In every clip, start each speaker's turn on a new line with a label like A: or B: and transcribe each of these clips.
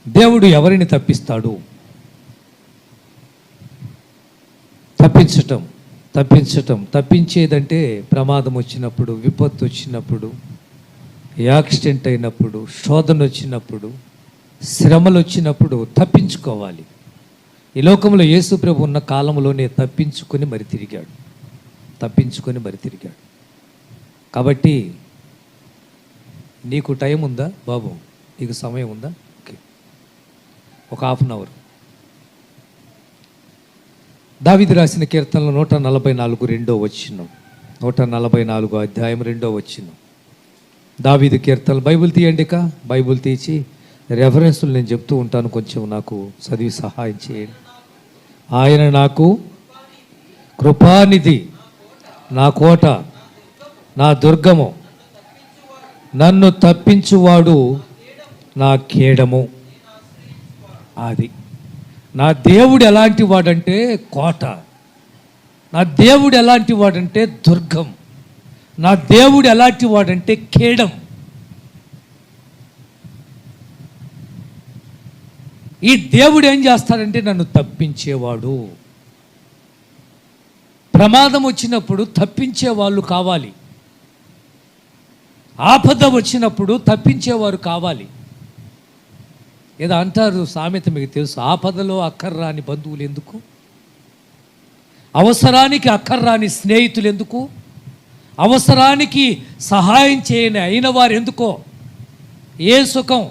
A: దేవుడు ఎవరిని తప్పిస్తాడు? తప్పించేదంటే ప్రమాదం వచ్చినప్పుడు, విపత్తు వచ్చినప్పుడు, యాక్సిడెంట్ అయినప్పుడు, శోధన వచ్చినప్పుడు, శ్రమలు వచ్చినప్పుడు తప్పించుకోవాలి. ఈ లోకంలో యేసు ప్రభు ఉన్న కాలంలోనే తప్పించుకొని మరి తిరిగాడు. కాబట్టి నీకు టైం ఉందా బాబు? నీకు సమయం ఉందా? ఓకే, ఒక హాఫ్ అన్ అవర్. దావీదు రాసిన కీర్తనలు 144 2వ వచనం, 144 అధ్యాయం 2వ వచనం. దావీదు కీర్తనలు. బైబిల్ తీయండి, బైబిల్ తీసి రెఫరెన్సులు నేను చెప్తూ ఉంటాను, కొంచెం నాకు చదివి సహాయం చేయండి. ఆయన నాకు కృపానిధి, నా కోట, నా దుర్గము, నన్ను తప్పించువాడు, నా కేడము. అది నా దేవుడు ఎలాంటి వాడంటే కోట, నా దేవుడు ఎలాంటి వాడంటే దుర్గం, నా దేవుడు ఎలాంటి వాడంటే కేడం. ఈ దేవుడు ఏం చేస్తాడంటే నన్ను తప్పించేవాడు. ప్రమాదం వచ్చినప్పుడు తప్పించే వాళ్ళు కావాలి, ఆపద వచ్చినప్పుడు తప్పించేవారు కావాలి. ఏదో అంటారు సామెత, మీకు తెలుసు, ఆపదలో అక్కర్రాని బంధువులు ఎందుకు, అవసరానికి అక్కర్రాని స్నేహితులు ఎందుకు, అవసరానికి సహాయం చేయని అయిన వారు ఎందుకో. ఏ సుఖం?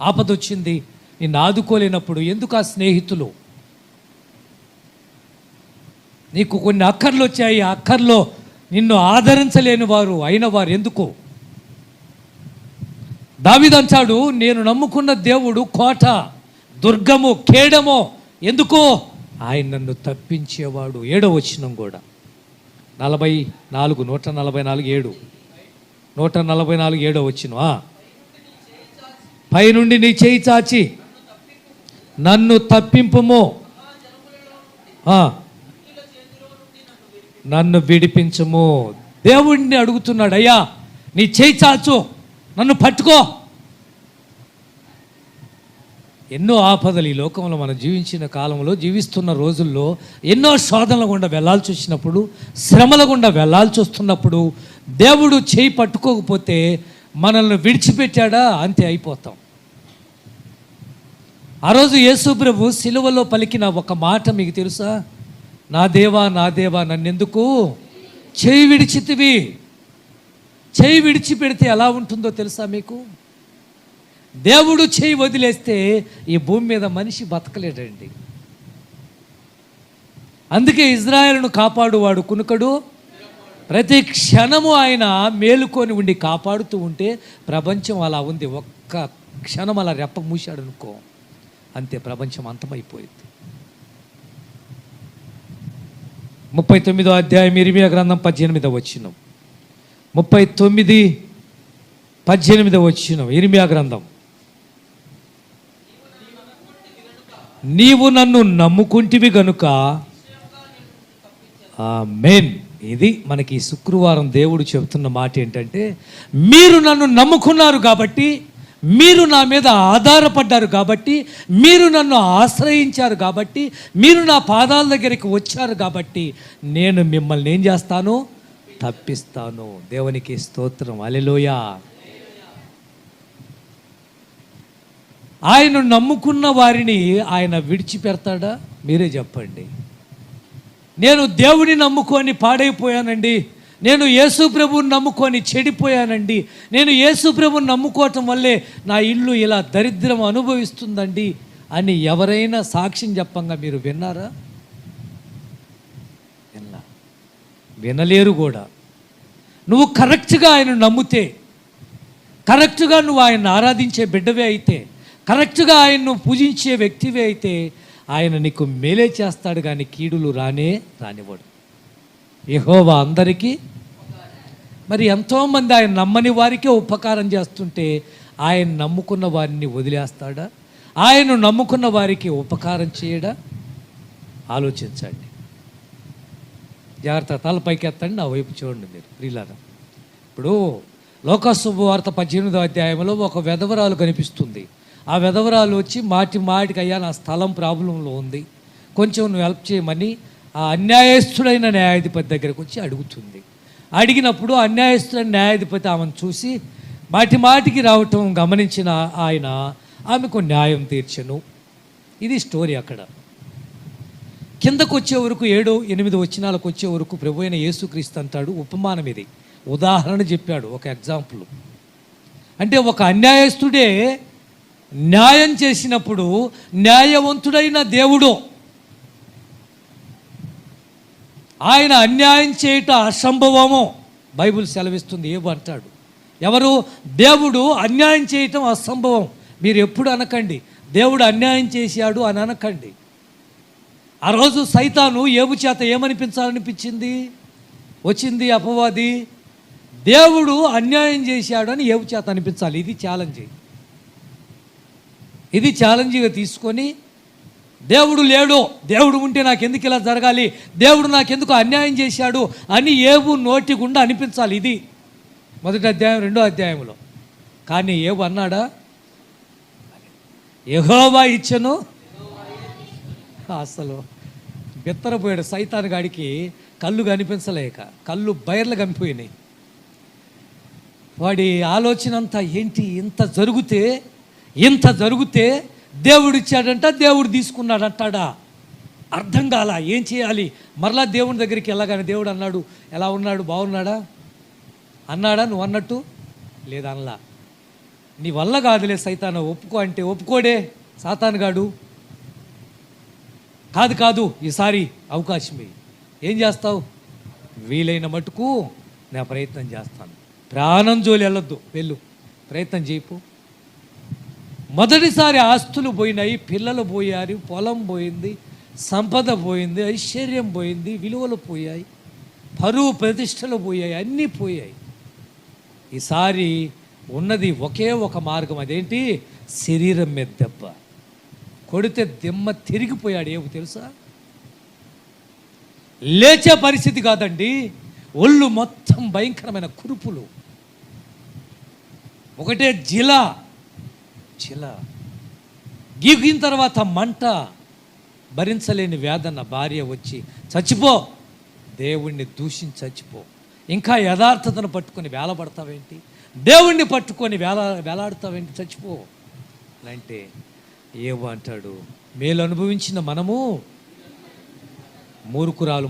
A: ఆపద వచ్చింది, నిన్ను ఆదుకోలేనప్పుడు ఎందుకు ఆ స్నేహితులు? నీకు కొన్ని అక్కర్లు వచ్చాయి, ఆ అక్కర్లో నిన్ను ఆదరించలేని వారు అయిన వారు ఎందుకు? దావీదు అంటాడు, నేను నమ్ముకున్న దేవుడు కోట, దుర్గము, కేడము. ఎందుకో? ఆయన నన్ను తప్పించేవాడు. 7వ వచనం కూడా 144 7, 144 7వ వచనం. పైనుండి నీ చేయి చాచి నన్ను తప్పింపుము, నన్ను విడిపించుము. దేవుడిని అడుగుతున్నాడు, అయ్యా నీ చేయి చాచు, నన్ను పట్టుకో. ఎన్నో ఆపదలు ఈ లోకంలో మనం జీవించిన కాలంలో, జీవిస్తున్న రోజుల్లో ఎన్నో శోధనల గుండా వెళ్ళాల్సి వచ్చినప్పుడు, శ్రమల గుండా వెళ్ళాల్సి వస్తున్నప్పుడు దేవుడు చేయి పట్టుకోకపోతే మనల్ని విడిచిపెట్టాడా అంతే, అయిపోతాం. ఆ రోజు యేసు ప్రభు సిలువలో పలికిన ఒక మాట మీకు తెలుసా? నా దేవా నా దేవా నన్నెందుకు చేయి విడిచితివి. చేయి విడిచిపెడితే ఎలా ఉంటుందో తెలుసా మీకు? దేవుడు చేయి వదిలేస్తే ఈ భూమి మీద మనిషి బతకలేడండి. అందుకే ఇజ్రాయేలును కాపాడువాడు కునుకడు, ప్రతి క్షణము ఆయన మేలుకొని ఉండి కాపాడుతూ ఉంటే ప్రపంచం అలా ఉంది. ఒక్క క్షణం అలా రెప్ప మూశాడు అనుకో, అంతే, ప్రపంచం అంతమైపోయింది. 39వ అధ్యాయం ఇర్మియా గ్రంథం 18వ వచనం, 39:18 వచనం ఇర్మియా గ్రంథం. నీవు నన్ను నమ్ముకుంటివి గనుక. ఆమేన్. ఇది మనకి శుక్రవారం దేవుడు చెబుతున్న మాట ఏంటంటే, మీరు నన్ను నమ్ముకున్నారు కాబట్టి, మీరు నా మీద ఆధారపడ్డారు కాబట్టి, మీరు నన్ను ఆశ్రయించారు కాబట్టి, మీరు నా పాదాల దగ్గరికి వచ్చారు కాబట్టి నేను మిమ్మల్ని ఏం చేస్తాను? తప్పిస్తాను. దేవునికి స్తోత్రం, హల్లెలూయా. ఆయన నమ్ముకున్న వారిని ఆయన విడిచిపెడతాడా? మీరే చెప్పండి. నేను దేవుని నమ్ముకొని పాడైపోయానండి, నేను యేసు ప్రభువుని నమ్ముకొని చెడిపోయానండి, నేను యేసు ప్రభువుని నమ్ముకోవటం వల్లే నా ఇల్లు ఇలా దరిద్రం అనుభవిస్తుందండి అని ఎవరైనా సాక్ష్యం చెప్పంగా మీరు విన్నారా? వినలేరు కూడా. నువ్వు కరెక్ట్గా ఆయన నమ్మితే, కరెక్ట్గా నువ్వు ఆయన ఆరాధించే బిడ్డవే అయితే, కరెక్ట్గా ఆయన్ను పూజించే వ్యక్తివే అయితే ఆయన నీకు మేలే చేస్తాడు, కానీ కీడులు రానివ్వడు. యెహోవా అందరికీ. మరి ఎంతోమంది ఆయన నమ్మని వారికే ఉపకారం చేస్తుంటే ఆయన నమ్ముకున్న వారిని వదిలేస్తాడా? ఆయన నమ్ముకున్న వారికి ఉపకారం చేయడా? ఆలోచించండి. జాగ్రత్త, తలపైకి ఎత్తండి, నా వైపు చూడండి మీరు ప్రియులారా. ఇప్పుడు లోకా శుభవార్త 18వ అధ్యాయంలో ఒక వెధవరాలు కనిపిస్తుంది. ఆ విధవరాలు వచ్చి మాటికి అయ్యా నా స్థలం ప్రాబ్లంలో ఉంది, కొంచెం నువ్వు హెల్ప్ చేయమని ఆ అన్యాయస్తుడైన న్యాయాధిపతి దగ్గరకు వచ్చి అడుగుతుంది. అడిగినప్పుడు అన్యాయస్తుడైన న్యాయాధిపతి ఆమెను చూసి మాటికి రావటం గమనించిన ఆయన ఆమెకు న్యాయం తీర్చెను. ఇది స్టోరీ. అక్కడ కిందకు వచ్చే వరకు 7-8 వచనాలకు వచ్చే వరకు ప్రభు అయిన యేసుక్రీస్తు అంటాడు, ఉపమానం ఇది, ఉదాహరణ చెప్పాడు, ఒక ఎగ్జాంపుల్. అంటే ఒక అన్యాయస్తుడే న్యాయం చేసినప్పుడు న్యాయవంతుడైన దేవుడు ఆయన అన్యాయం చేయటం అసంభవము బైబిల్ సెలవిస్తుంది. ఏమంటాడు? ఎవరు? దేవుడు అన్యాయం చేయటం అసంభవం. మీరు ఎప్పుడు అనకండి దేవుడు అన్యాయం చేశాడు అని అనకండి. ఆ రోజు సైతాను ఏబు చేత ఏమనిపించాలనిపించింది? వచ్చింది అపవాది, దేవుడు అన్యాయం చేశాడు అని ఏబు చేత అనిపించాలి. ఇది ఛాలెంజ్. ఇది ఛాలెంజ్గా తీసుకొని దేవుడు లేడు, దేవుడు ఉంటే నాకెందుకు ఇలా జరగాలి, దేవుడు నాకెందుకు అన్యాయం చేశాడు అని ఏబు నోటి గుండా అనిపించాలి. ఇది 1వ అధ్యాయం 2వ అధ్యాయంలో. కానీ ఏబు అన్నాడా? యెహోవా ఇచ్చెను. అసలు బెత్తరపోయాడు సైతాను గాడికి. కళ్ళు కనిపించలేక కళ్ళు బయర్లు కనిపోయినాయి. వాడి ఆలోచన అంతా ఏంటి, ఇంత జరిగితే దేవుడు ఇచ్చాడంట, దేవుడు తీసుకున్నాడంటాడా? అర్థం కాల. ఏం చేయాలి? మరలా దేవుని దగ్గరికి వెళ్ళగానే దేవుడు అన్నాడు, ఎలా ఉన్నాడు, బాగున్నాడా అన్నాడా? నువ్వు అన్నట్టు లేదనలా. నీ వల్ల కాదులే సైతాను, ఒప్పుకో అంటే ఒప్పుకోడే సాతానుగాడు. కాదు ఈసారి అవకాశమే. ఏం చేస్తావు? వీలైన మటుకు నా ప్రయత్నం చేస్తాను. ప్రాణం జోలి వెళ్ళొద్దు, వెళ్ళు, ప్రయత్నం చేయపు. మొదటిసారి ఆస్తులు పోయినాయి, పిల్లలు పోయారు, పొలం పోయింది, సంపద పోయింది, ఐశ్వర్యం పోయింది, విలువలు పోయాయి, పరువు ప్రతిష్టలు పోయాయి, అన్నీ పోయాయి. ఈసారి ఉన్నది ఒకే ఒక మార్గం. అదేంటి? శరీరం మీద దెబ్బ కొడితే దిమ్మ తిరిగిపోయాడు. ఏమో తెలుసా? లేచే పరిస్థితి కాదండి, ఒళ్ళు మొత్తం భయంకరమైన కురుపులు, ఒకటే జిల గీగిన తర్వాత మంట, భరించలేని వేదన. భార్య వచ్చి చచ్చిపో, దేవుణ్ణి దూషించి చచ్చిపో, ఇంకా యథార్థతను పట్టుకొని వేలబడతావేంటి, దేవుణ్ణి పట్టుకొని వేలాడతావేంటి, చచ్చిపో అంటే ఏవో అంటాడు, మేలు అనుభవించిన మనము మూర్ఖురాలు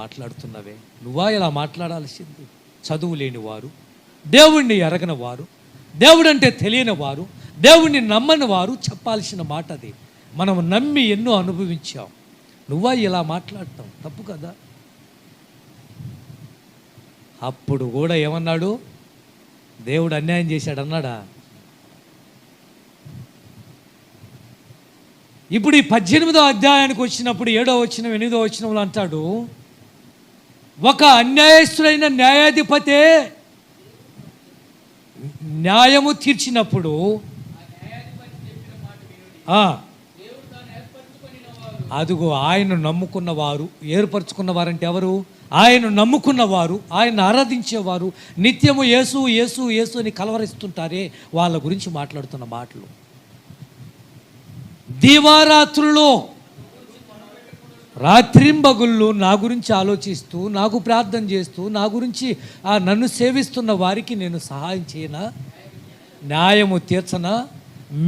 A: మాట్లాడుతున్నవే, నువ్వా ఇలా మాట్లాడాల్సింది? చదువు లేని వారు, దేవుణ్ణి ఎరగని వారు, దేవుడంటే తెలియని వారు, దేవుణ్ణి నమ్మని వారు చెప్పాల్సిన మాట అది. మనం నమ్మి ఎన్నో అనుభవించాం, నువ్వా ఇలా మాట్లాడటం తప్పు కదా. అప్పుడు కూడా ఏమన్నాడు? దేవుడు అన్యాయం చేశాడు అన్నాడా? ఇప్పుడు ఈ 18వ అధ్యాయానికి వచ్చినప్పుడు 7వ వచనం 8వ వచనంలో అంటాడు, ఒక అన్యాయస్తుడైన న్యాయాధిపతే న్యాయము తీర్చినప్పుడు అదుగో ఆయన నమ్ముకున్న వారు, ఏర్పరచుకున్న వారంటే ఎవరు? ఆయన నమ్ముకున్నవారు, ఆయన ఆరాధించేవారు, నిత్యము యేసు యేసు యేసు అని కలవరిస్తుంటారే, వాళ్ళ గురించి మాట్లాడుతున్న మాటలు. దీవారాత్రుల్లో రాత్రింబగుళ్ళు నా గురించి ఆలోచిస్తూ, నాకు ప్రార్థన చేస్తూ, నా గురించి నన్ను సేవిస్తున్న వారికి నేను సహాయం చేయనా, న్యాయము తీర్చనా,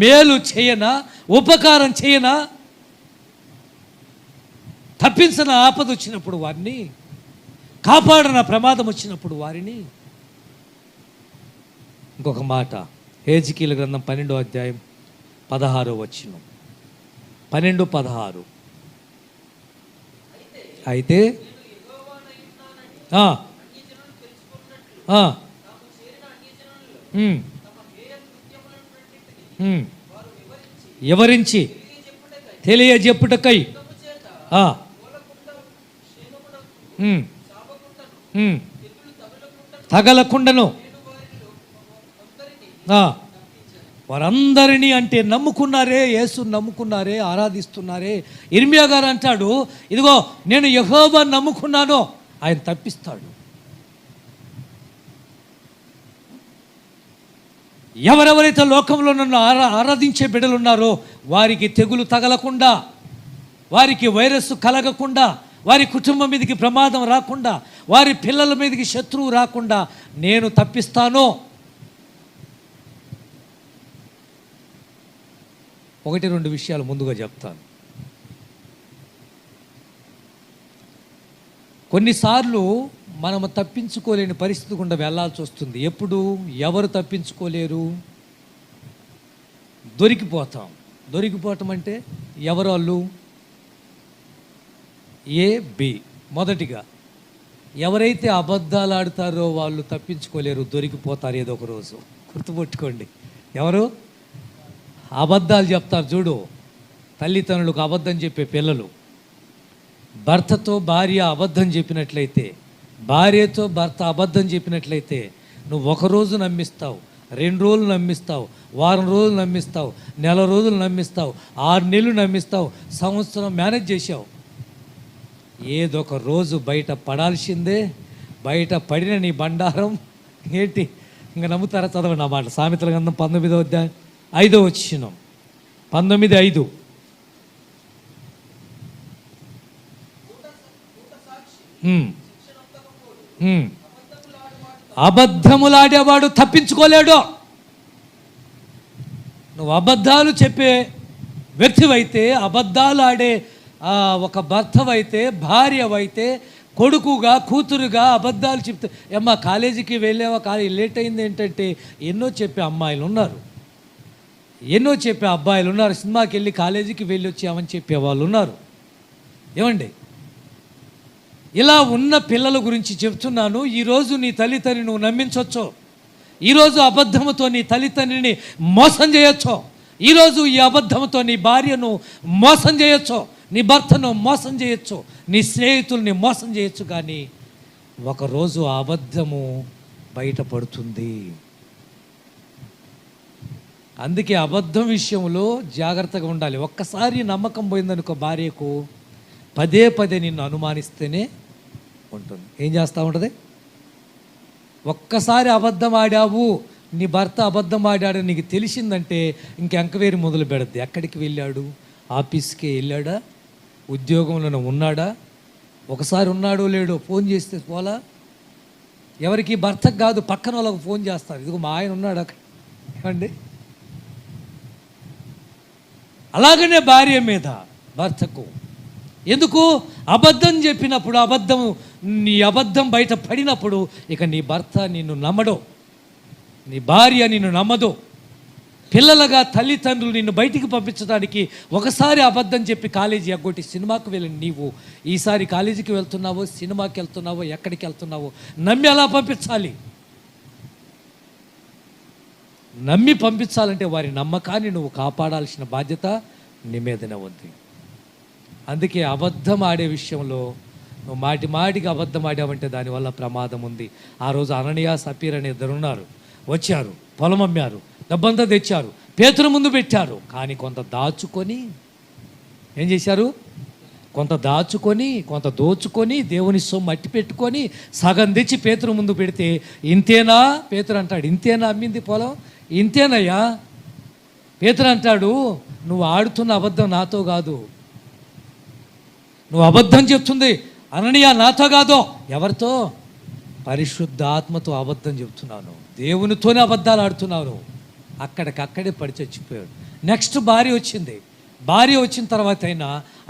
A: మేలు చేయనా, ఉపకారం చేయనా, తప్పించిన ఆపద వచ్చినప్పుడు వారిని కాపాడన, ప్రమాదం వచ్చినప్పుడు వారిని. ఇంకొక మాట, హెజ్కేలు గ్రంథం 12వ అధ్యాయం 16వ వచనం, 12-16. అయితే వివరించి తెలియజెప్పుటకై తగలకుండను వారందరినీ, అంటే నమ్ముకున్నారే, యేసు నమ్ముకున్నారే, ఆరాధిస్తున్నారే. ఇర్మియా గారు అంటాడు, ఇదిగో నేను యెహోవా నమ్ముకున్నాను, ఆయన తప్పిస్తాడు. ఎవరెవరైతే లోకంలో నన్ను ఆరాధించే బిడ్డలు ఉన్నారో వారికి తెగులు తగలకుండా, వారికి వైరస్ కలగకుండా, వారి కుటుంబం మీదకి ప్రమాదం రాకుండా, వారి పిల్లల మీదకి శత్రువు రాకుండా నేను తప్పిస్తాను. 1-2 విషయాలు ముందుగా చెప్తాను. కొన్నిసార్లు మనము తప్పించుకోలేని పరిస్థితి గుండా వెళ్ళాల్సి వస్తుంది. ఎప్పుడు? ఎవరు తప్పించుకోలేరు? దొరికిపోతాం. దొరికిపోవటం అంటే ఎవరు వాళ్ళు? A B. మొదటిగా ఎవరైతే అబద్ధాలు ఆడుతారో వాళ్ళు తప్పించుకోలేరు, దొరికిపోతారు ఏదో ఒక రోజు. గుర్తుపెట్టుకోండి. ఎవరు అబద్ధాలు చెప్తారు చూడు, తల్లిదండ్రులకు అబద్ధం చెప్పే పిల్లలు, భర్తతో భార్య అబద్ధం చెప్పినట్లయితే, భార్యతో భర్త అబద్ధం చెప్పినట్లయితే నువ్వు 1 రోజు నమ్మిస్తావు, 2 రోజులు నమ్మిస్తావు, వారం రోజులు నమ్మిస్తావు, నెల రోజులు నమ్మిస్తావు, 6 నెలలు నమ్మిస్తావు, సంవత్సరం మేనేజ్ చేసావు. ఏదొక రోజు బయట పడాల్సిందే. బయట పడిన నీ బండారం ఏంటి? ఇంకా నమ్ముతారా? చదవండి ఆ మాట. సామెతల గ్రంథం 19వ అధ్యాయం 5వ వచనం. 19:5. అబద్ధములాడేవాడు తప్పించుకోలేడు. నువ్వు అబద్ధాలు చెప్పే వ్యక్తివైతే, అబద్ధాలు ఆడే ఒక భర్తవైతే, భార్యవైతే, కొడుకుగా కూతురుగా అబద్ధాలు చెప్తే, ఏమ్మా కాలేజీకి వెళ్ళావా, లేట్ అయింది ఏంటంటే, ఎన్నో చెప్పే అమ్మాయిలు ఉన్నారు, ఎన్నో చెప్పే అబ్బాయిలు ఉన్నారు. సినిమాకి వెళ్ళి కాలేజీకి వెళ్ళి వచ్చామని చెప్పేవాళ్ళు ఉన్నారు. ఏమండి, ఇలా ఉన్న పిల్లల గురించి చెప్తున్నాను. ఈరోజు నీ తల్లిదండ్రిని నువ్వు నమ్మించవచ్చు. ఈరోజు అబద్ధముతో నీ తల్లిదండ్రిని మోసం చేయొచ్చు. ఈరోజు ఈ అబద్ధంతో నీ భార్యను మోసం చేయొచ్చు, నీ భర్తను మోసం చేయొచ్చు, నీ స్నేహితుల్ని మోసం చేయొచ్చు. కానీ ఒకరోజు ఆ అబద్ధము బయటపడుతుంది. అందుకే అబద్ధం విషయంలో జాగ్రత్తగా ఉండాలి. ఒక్కసారి నమ్మకం పోయిందనుకో భార్యకు, పదే పదే నిన్ను అనుమానిస్తేనే ఉంటుంది. ఏం చేస్తూ ఉంటుంది? ఒక్కసారి అబద్ధం ఆడావు, నీ భర్త అబద్ధం ఆడాడని నీకు తెలిసిందంటే ఇంక ఎంక్వైరీ మొదలు పెడద్ది. ఎక్కడికి వెళ్ళాడు? ఆఫీస్కి వెళ్ళాడా? ఉద్యోగంలో ఉన్నాడా? ఒకసారి ఉన్నాడో లేడో ఫోన్ చేస్తే పోలా? ఎవరికి? భర్తకు కాదు, పక్కన వాళ్ళకు ఫోన్ చేస్తారు. ఇదిగో మా ఆయన ఉన్నాడు అక్కడ. ఏమండి, అలాగనే భార్య మీద భర్తకు. ఎందుకు? అబద్ధం చెప్పినప్పుడు, నీ అబద్ధం బయట పడినప్పుడు ఇక నీ భర్త నిన్ను నమ్మడు, నీ భార్య నిన్ను నమ్మదు. పిల్లలుగా తల్లిదండ్రులు నిన్ను బయటికి పంపించడానికి ఒకసారి అబద్ధం చెప్పి కాలేజీ ఎగ్గొట్టి సినిమాకు వెళ్ళిన నీవు ఈసారి కాలేజీకి వెళ్తున్నావో, సినిమాకి వెళ్తున్నావో, ఎక్కడికి వెళ్తున్నావో నమ్మి ఎలా పంపించాలి? నమ్మి పంపించాలంటే వారి నమ్మకాన్ని నువ్వు కాపాడాల్సిన బాధ్యత నీ మీదనే ఉంది. అందుకే అబద్ధం ఆడే విషయంలో నువ్వు మాటికి అబద్ధం ఆడావంటే దానివల్ల ప్రమాదం ఉంది. ఆ రోజు అననీయ సపీర్ అనే 2 ఉన్నారు. వచ్చారు, పొలం అమ్మారు, డబ్బంతా తెచ్చారు, పేతురు ముందు పెట్టారు. కానీ కొంత దాచుకొని ఏం చేశారు? కొంత దాచుకొని, కొంత దోచుకొని, దేవుని సొమ్ము అట్టి పెట్టుకొని సగం తెచ్చి పేతురు ముందు పెడితే, ఇంతేనా? పేతురు అంటాడు, ఇంతేనా అమ్మింది పొలం? ఇంతేనయ్యా. పేతురు అంటాడు, నువ్వు ఆడుతున్న అబద్ధం నాతో కాదు, నువ్వు అబద్ధం చెప్తుంది అననీయ నాతో కాదు. ఎవరితో? పరిశుద్ధాత్మతో అబద్ధం చెప్తున్నాను, దేవునితోనే అబద్ధాలు ఆడుతున్నాను. అక్కడికక్కడే పడి చచ్చిపోయాడు. నెక్స్ట్ భార్య వచ్చింది. భార్య వచ్చిన తర్వాత అయినా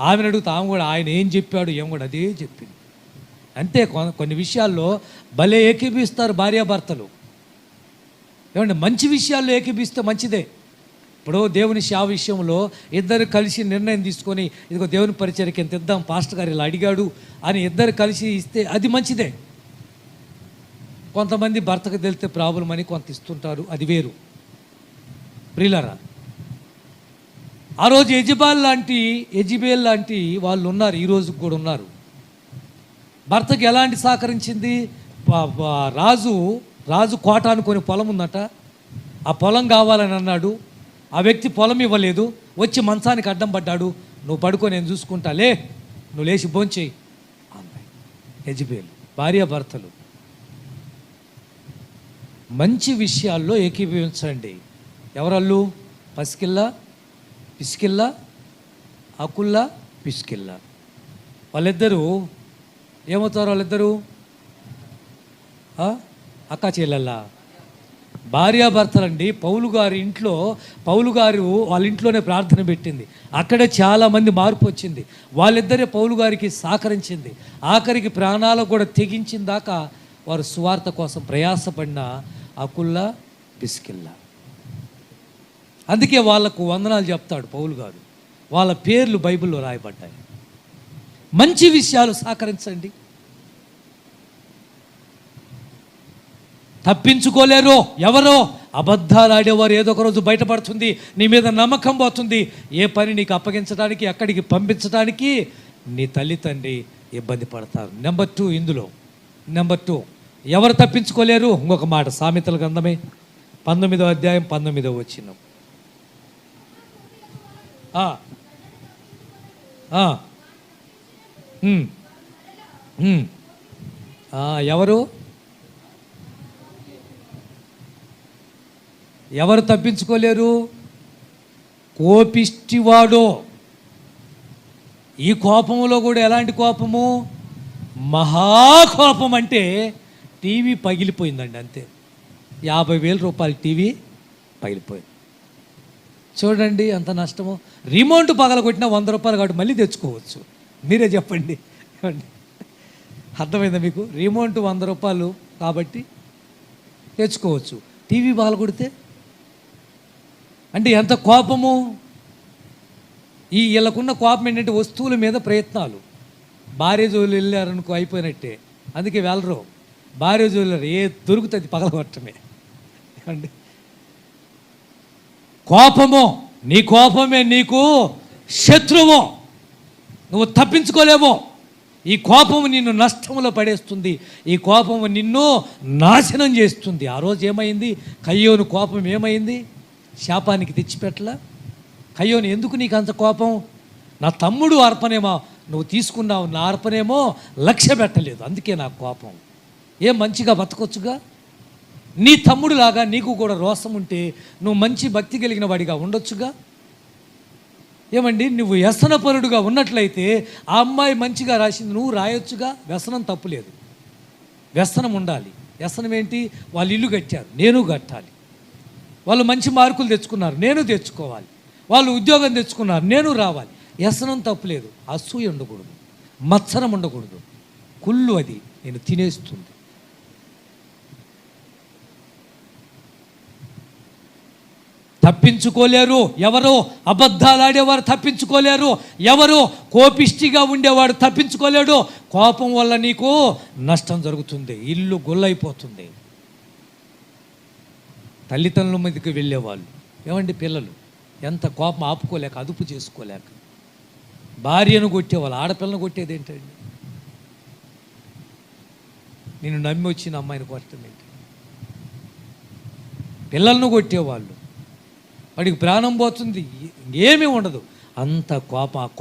A: ఆమెను అడుగుతా, ఆమె కూడా ఆయన ఏం చెప్పాడు ఏం కూడా అదే చెప్పింది. అంతే. కొన్ని విషయాల్లో భలే ఏకీభిస్తారు భార్యాభర్తలు. ఏమంటే మంచి విషయాల్లో ఏకీభిస్తే మంచిదే. ఇప్పుడు దేవుని సేవ విషయంలో ఇద్దరు కలిసి నిర్ణయం తీసుకొని, ఇదిగో దేవుని పరిచర్యకి ఎంత ఇద్దాం, పాస్టర్ గారు ఇలా అడిగాడు అని ఇద్దరు కలిసి ఇస్తే అది మంచిదే. కొంతమంది భర్తకు తెలితే ప్రాబ్లం అని కొంత ఇస్తుంటారు, అది వేరు. ప్రియులారా, ఆ రోజు ఎజిబేల్ లాంటి వాళ్ళు ఉన్నారు, ఈ రోజు కూడా ఉన్నారు. భర్తకి ఎలాంటి సహకరించింది? రాజు కోట అనుకొని పొలం ఉందట, ఆ పొలం కావాలని అన్నాడు. ఆ వ్యక్తి పొలం ఇవ్వలేదు, వచ్చి మంచానికి అడ్డం పడ్డాడు. నువ్వు పడుకో, నేను చూసుకుంటాలే, నువ్వు లేచి భోంచేయి అన్నాయి. యెజెబెల్ భార్యాభర్తలు మంచి విషయాల్లో ఏకీభవించండి. ఎవరల్లు? పసికిల్లా, పిసికిల్లా, అకుల్లా, పిసికిల్లా. వాళ్ళిద్దరూ ఏమవుతారు? వాళ్ళిద్దరూ అక్క చెల్లెల్లా, భార్యాభర్తలండి. పౌలు గారు వాళ్ళ ఇంట్లోనే ప్రార్థన పెట్టింది. అక్కడే చాలామంది మార్పు వచ్చింది. వాళ్ళిద్దరే పౌలు గారికి సహకరించింది. ఆఖరికి ప్రాణాలకు కూడా తెగించిన దాకా వారు సువార్త కోసం ప్రయాసపడిన అకుల్లా, పిసికిల్లా. అందుకే వాళ్లకు వందనాలు చెప్తాడు పౌలు గారు. వాళ్ళ పేర్లు బైబిల్లో రాయబడ్డాయి. మంచి విషయాలు సహకరించండి. తప్పించుకోలేరు ఎవరో? అబద్ధాలు ఆడేవారు. ఏదో ఒక రోజు బయటపడుతుంది, నీ మీద నమ్మకం పోతుంది. ఏ పని నీకు అప్పగించడానికి, ఎక్కడికి పంపించడానికి నీ తల్లి తండ్రి ఇబ్బంది పడతారు. నెంబర్ టూ ఎవరు తప్పించుకోలేరు? ఇంకొక మాట, సామెతల గ్రంథమే 19వ అధ్యాయం 19వ వచనం. ఎవరు తప్పించుకోలేరు? కోపిష్టివాడో. ఈ కోపములో కూడా ఎలాంటి కోపము? మహాకోపం. అంటే టీవీ పగిలిపోయిందండి, అంతే. 50,000 రూపాయల టీవీ పగిలిపోయింది. చూడండి ఎంత నష్టమో. రిమోట్ పగలగొట్టినా 100 రూపాయలు కాబట్టి మళ్ళీ తెచ్చుకోవచ్చు. మీరే చెప్పండి. అర్థమైందా మీకు? రిమోట్ 100 రూపాయలు కాబట్టి తెచ్చుకోవచ్చు. టీవీ పగలగొడితే అంటే ఎంత కోపము. వీళ్ళకున్న కోపం ఏంటంటే వస్తువుల మీద ప్రయత్నాలు. భార్య జోలు వెళ్ళారనుకో అయిపోయినట్టే, అందుకే వెళ్ళరు. భార్య జోలు దొరుకుతుంది పగలగొట్టమే. అండి కోపము, నీ కోపమే నీకు శత్రువు. నువ్వు తప్పించుకోలేవు. ఈ కోపము నిన్ను నష్టంలో పడేస్తుంది. ఈ కోపము నిన్ను నాశనం చేస్తుంది. ఆ రోజు ఏమైంది? కయ్యోను కోపం ఏమైంది? శాపానికి తెచ్చిపెట్టలా. కయ్యోను, ఎందుకు నీకు అంత కోపం? నా తమ్ముడు అర్పణేమో నువ్వు తీసుకున్నావు, నా అర్పణేమో లక్ష్య పెట్టలేదు, అందుకే నాకు కోపం. ఏం మంచిగా బతకొచ్చుగా? నీ తమ్ముడులాగా నీకు కూడా రోసం ఉంటే నువ్వు మంచి భక్తి కలిగిన వాడిగా ఉండొచ్చుగా. ఏమండి, నువ్వు వ్యసనపరుడుగా ఉన్నట్లయితే ఆ అమ్మాయి మంచిగా రాసింది, నువ్వు రాయొచ్చుగా. వ్యసనం తప్పులేదు, వ్యసనం ఉండాలి. వ్యసనం ఏంటి? వాళ్ళు ఇల్లు కట్టారు, నేను కట్టాలి. వాళ్ళు మంచి మార్కులు తెచ్చుకున్నారు, నేను తెచ్చుకోవాలి. వాళ్ళు ఉద్యోగం తెచ్చుకున్నారు, నేను రావాలి. వ్యసనం తప్పులేదు. అసూయ ఉండకూడదు, మత్సరం ఉండకూడదు. కుళ్ళు అది నేను తినేస్తుంది. తప్పించుకోలేరు ఎవరు? అబద్ధాలు ఆడేవారు తప్పించుకోలేరు. ఎవరు? కోపిష్టిగా ఉండేవాడు తప్పించుకోలేడు. కోపం వల్ల నీకు నష్టం జరుగుతుంది, ఇల్లు గొల్లైపోతుంది. తల్లిదండ్రుల మీదకి వెళ్ళేవాళ్ళు ఏమండి, పిల్లలు ఎంత కోపం ఆపుకోలేక, అదుపు చేసుకోలేక భార్యను కొట్టేవాళ్ళు. ఆడపిల్లను కొట్టేది ఏంటండి? నేను నమ్మి వచ్చిన అమ్మాయిని కొట్టడం ఏంటి? పిల్లలను కొట్టేవాళ్ళు, వాడికి ప్రాణం పోతుంది, ఏమీ ఉండదు. అంత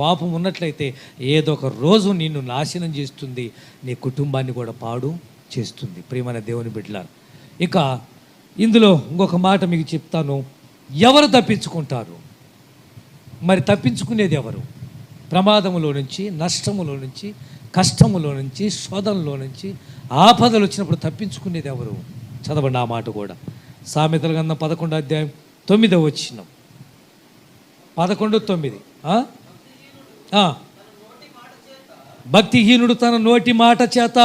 A: కోపం ఉన్నట్లయితే ఏదో ఒక రోజు నిన్ను నాశనం చేస్తుంది, నీ కుటుంబాన్ని కూడా పాడు చేస్తుంది. ప్రియమైన దేవుని బిడ్డలారా, ఇక ఇందులో ఇంకొక మాట మీకు చెప్తాను. ఎవరు తప్పించుకుంటారు? మరి తప్పించుకునేది ఎవరు? ప్రమాదములో నుంచి, నష్టములో నుంచి, కష్టములో నుంచి, శోధనలో నుంచి, ఆపదలు వచ్చినప్పుడు తప్పించుకునేది ఎవరు? చదవండి ఆ మాట కూడా. సామెతల గ్రంథం 11వ అధ్యాయం 9వ వచనం. 11:9. భక్తిహీనుడు తన నోటి మాట చేత,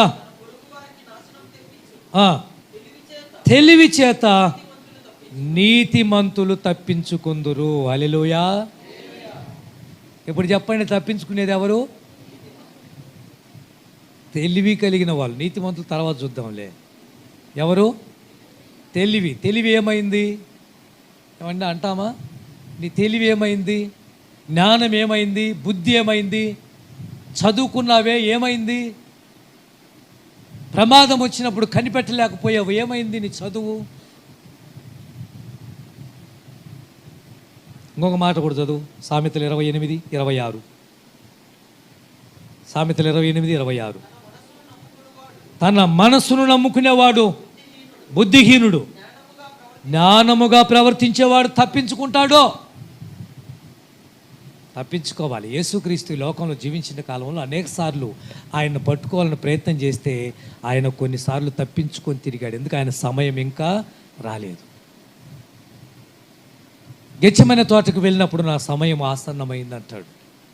A: తెలివి చేత నీతిమంతులు తప్పించుకుందురు. హల్లెలూయా. ఇప్పుడు చెప్పండి, తప్పించుకునేది ఎవరు? తెలివి కలిగిన వాళ్ళు. నీతిమంతులు తర్వాత చూద్దాంలే. ఎవరు? తెలివి ఏమైంది? ఏమంటే అంటామా? నీ తెలివి ఏమైంది? జ్ఞానం ఏమైంది? బుద్ధి ఏమైంది? చదువుకున్నావే ఏమైంది? ప్రమాదం వచ్చినప్పుడు కనిపెట్టలేకపోయావు, ఏమైంది నీ చదువు? ఇంకొక మాట కూడా చదువు. సామెతలు 28:26. సామెతలు 28:26. తన మనసును నమ్ముకునేవాడు బుద్ధిహీనుడు, జ్ఞానముగా ప్రవర్తించేవాడు తప్పించుకుంటాడో. తప్పించుకోవాలి. యేసుక్రీస్తు ఈ లోకంలో జీవించిన కాలంలో అనేక సార్లు ఆయన పట్టుకోవాలని ప్రయత్నం చేస్తే ఆయన కొన్నిసార్లు తప్పించుకొని తిరిగాడు. ఎందుకు? ఆయన సమయం ఇంకా రాలేదు. గెచ్చమైన తోటకు వెళ్ళినప్పుడు నా సమయం ఆసన్నమైంది అంటాడు.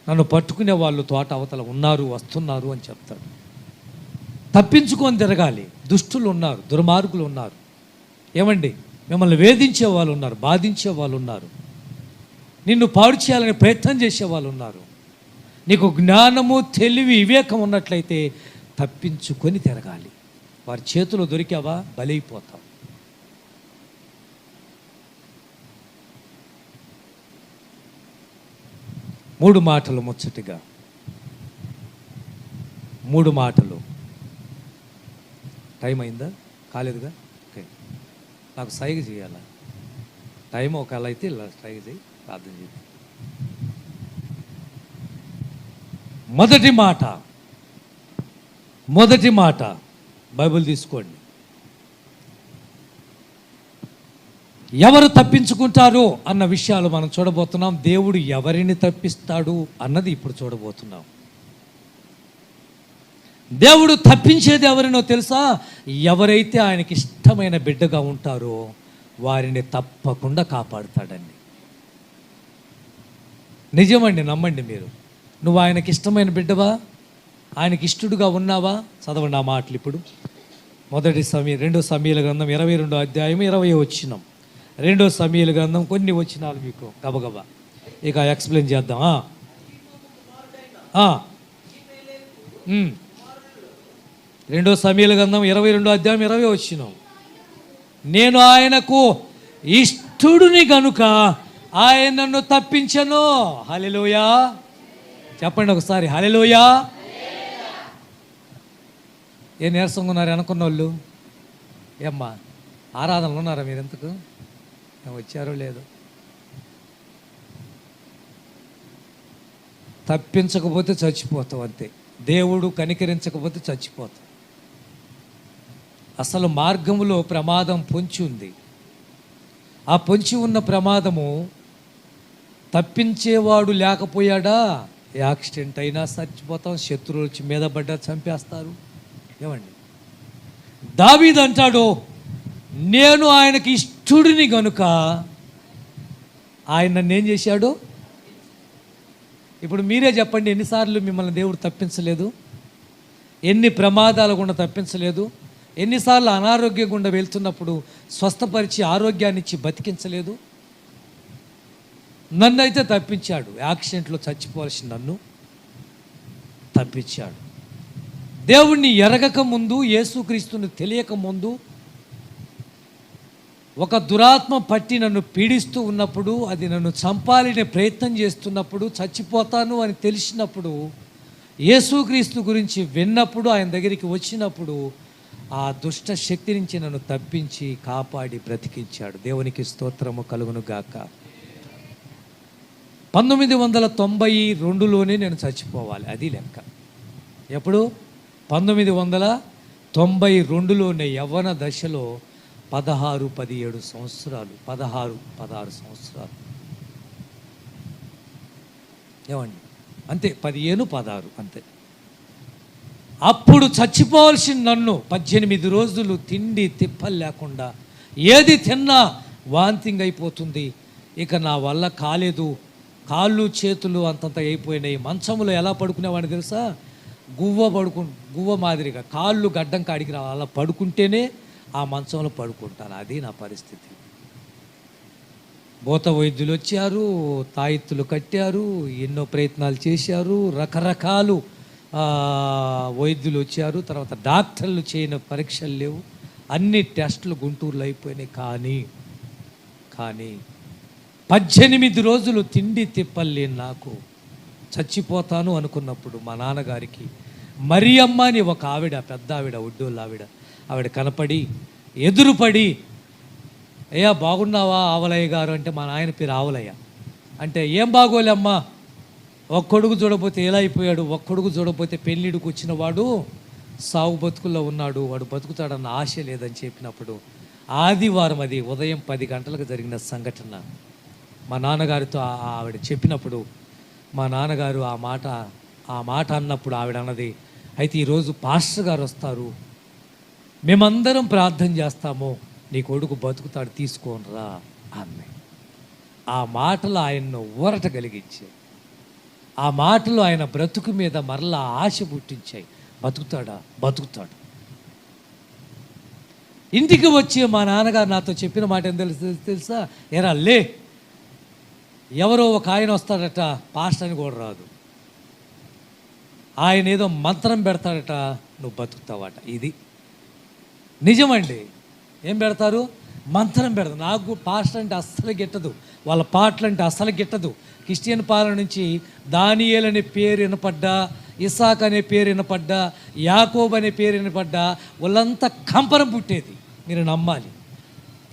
A: నన్ను పట్టుకునే వాళ్ళు తోట అవతల ఉన్నారు, వస్తున్నారు అని చెప్తాడు. తప్పించుకొని తిరగాలి. దుష్టులు ఉన్నారు, దుర్మార్గులు ఉన్నారు. ఏమండి, మిమ్మల్ని వేధించే వాళ్ళు ఉన్నారు, బాధించే వాళ్ళు ఉన్నారు, నిన్ను పాడు చేయాలని ప్రయత్నం చేసే వాళ్ళు ఉన్నారు. నీకు జ్ఞానము, తెలివి, వివేకం ఉన్నట్లయితే తప్పించుకొని తిరగాలి. వారి చేతిలో దొరికావా బలైపోతావు. మూడు మాటలు ముచ్చటిగా, మూడు మాటలు. టైం అయిందా? కాలేదుగా? ఓకే, నాకు సైగ చేయాలా? టైం ఒకవేళ అయితే ఇలా సైగ చేయి, ప్రార్థన చేయి. మొదటి మాట బైబిల్ తీసుకోండి. ఎవరు తప్పించుకుంటారు అన్న విషయాలు మనం చూడబోతున్నాం. దేవుడు ఎవరిని తప్పిస్తాడు అన్నది ఇప్పుడు చూడబోతున్నాం. దేవుడు తప్పించేది ఎవరినో తెలుసా? ఎవరైతే ఆయనకి ఇష్టమైన బిడ్డగా ఉంటారో వారిని తప్పకుండా కాపాడుతాడండి. నిజమండి, నమ్మండి మీరు. నువ్వు ఆయనకి ఇష్టమైన బిడ్డవా? ఆయనకి ఇష్టడుగా ఉన్నావా? చదవండి ఆ మాటలు ఇప్పుడు. 2 సమూయేలు గ్రంథం 22వ అధ్యాయం 20వ వచనం. 2 సమూయేలు గ్రంథం కొన్ని వచనాలు మీకు గబగబా ఇక ఎక్స్ప్లెయిన్ చేద్దాం. 2 సమూయేలు గ్రంథం 22వ అధ్యాయం 20వ వచనం. నేను ఆయనకు ఇష్టుడిని గనుక ఆయన నన్ను తప్పించను. హల్లెలూయా చెప్పండి ఒకసారి, హల్లెలూయా. ఏ నీరసంగా ఉన్నారు అనుకున్న వాళ్ళు? ఏమ్మా ఆరాధనలు ఉన్నారా మీరు? ఎందుకు వచ్చారో లేదో? తప్పించకపోతే చచ్చిపోతావు అంతే. దేవుడు కనికరించకపోతే చచ్చిపోతావు. అసలు మార్గంలో ప్రమాదం పొంచి ఉంది. ఆ పొంచి ఉన్న ప్రమాదము తప్పించేవాడు లేకపోయాడా, యాక్సిడెంట్ అయినా చచ్చిపోతాం, శత్రువులు వచ్చి మీద పడ్డా చంపేస్తారు. ఏమండి, దావీదు అంటాడు, నేను ఆయనకి ఇష్టుడిని గనుక ఆయన నన్ను ఏం చేశాడు? ఇప్పుడు మీరే చెప్పండి, ఎన్నిసార్లు మిమ్మల్ని దేవుడు తప్పించలేదు? ఎన్ని ప్రమాదాల గుండా తప్పించలేదు? ఎన్నిసార్లు అనారోగ్యం గుండా వెళ్తున్నప్పుడు స్వస్థపరిచి ఆరోగ్యాన్ని ఇచ్చి బతికించలేదు? నన్ను అయితే తప్పించాడు. యాక్సిడెంట్లో చచ్చిపోవాల్సిన నన్ను తప్పించాడు. దేవుణ్ణి ఎరగక ముందు, యేసుక్రీస్తుని తెలియక ముందు, ఒక దురాత్మ పట్టి నన్ను పీడిస్తూ ఉన్నప్పుడు, అది నన్ను చంపాలనే ప్రయత్నం చేస్తున్నప్పుడు, చచ్చిపోతాను అని తెలిసినప్పుడు, యేసుక్రీస్తు గురించి విన్నప్పుడు, ఆయన దగ్గరికి వచ్చినప్పుడు ఆ దుష్ట శక్తి నుంచి నన్ను తప్పించి కాపాడి బ్రతికించాడు. దేవునికి స్తోత్రము కలుగును గాక. 1992లోనే నేను చచ్చిపోవాలి, అది లెక్క. ఎప్పుడు? 1992లోనే యవ్వన దశలో 16-17 సంవత్సరాలు, 16 సంవత్సరాలు. ఏమండి, అంతే, 15-16 అంతే. అప్పుడు చచ్చిపోవాల్సిన నన్ను 18 రోజులు తిండి తిప్పలు లేకుండా, ఏది తిన్నా వాంతింగ్ అయిపోతుంది, ఇక నా వల్ల కాలేదు, కాళ్ళు చేతులు అంతంత అయిపోయినాయి. మంచంలో ఎలా పడుకునేవాడిని తెలుసా? గువ్వ మాదిరిగా కాళ్ళు గడ్డం కాడికి రావాలి, అలా పడుకుంటేనే ఆ మంచంలో పడుకుంటాను. అది నా పరిస్థితి. భూత వైద్యులు వచ్చారు, తాయెత్తులు కట్టారు, ఎన్నో ప్రయత్నాలు చేశారు, రకరకాలు వైద్యులు వచ్చారు, తర్వాత డాక్టర్లు చేయని పరీక్షలు లేవు, అన్ని టెస్టులు గుంటూరులో అయిపోయినాయి. కానీ 18 రోజులు తిండి తిప్పలేని నాకు చచ్చిపోతాను అనుకున్నప్పుడు మా నాన్నగారికి మరియమ్మ అని ఒక ఆవిడ, పెద్ద ఆవిడ, ఒడ్డోళ్ళు ఆవిడ కనపడి ఎదురుపడి, అయ్యా బాగున్నావా ఆవలయ్య గారు అంటే, మా నాయన పేరు ఆవలయ్య అంటే, ఏం బాగోలేమ్మా, ఒక్కడుగు చూడకపోతే ఎలా అయిపోయాడు, ఒక్కడుగు చూడకపోతే పెళ్ళిడికి వచ్చిన వాడు సాగు బతుకుల్లో ఉన్నాడు, వాడు బతుకుతాడన్న ఆశ లేదని చెప్పినప్పుడు ఆదివారం, అది ఉదయం 10 గంటలకు జరిగిన సంఘటన. మా నాన్నగారితో ఆవిడ చెప్పినప్పుడు, మా నాన్నగారు ఆ మాట అన్నప్పుడు ఆవిడ అన్నది, అయితే ఈరోజు పాస్టర్ గారు వస్తారు, మేమందరం ప్రార్థన చేస్తాము, నీ కొడుకు బతుకుతాడు, తీసుకోనరా అమ్మే. ఆ మాటలు ఆయన్ను ఊరట కలిగించాయి. ఆ మాటలు ఆయన బ్రతుకు మీద మరలా ఆశ పుట్టించాయి. బతుకుతాడు. ఇంటికి వచ్చి మా నాన్నగారు నాతో చెప్పిన మాట ఏం తెలుసా? ఎరా లే, ఎవరో ఒక ఆయన వస్తాడట, పాస్టర్ అని కూడా రాదు, ఆయన ఏదో మంత్రం పెడతాడట, నువ్వు బతుకుతావట. ఇది నిజమండి. ఏం పెడతారు? మంత్రం పెడతారు. నాకు పాస్టర్ అంటే అస్సలు గిట్టదు, వాళ్ళ పాటలు అంటే అస్సలు గిట్టదు. క్రిస్టియన్ పాలన నుంచి దానియేలు అనే పేరు వినపడ్డా, ఇసాక్ అనే పేరు వినపడ్డా, యాకోబు అనే పేరు వినపడ్డా వాళ్ళంతా కంపరం పుట్టేది. మీరు నమ్మాలి.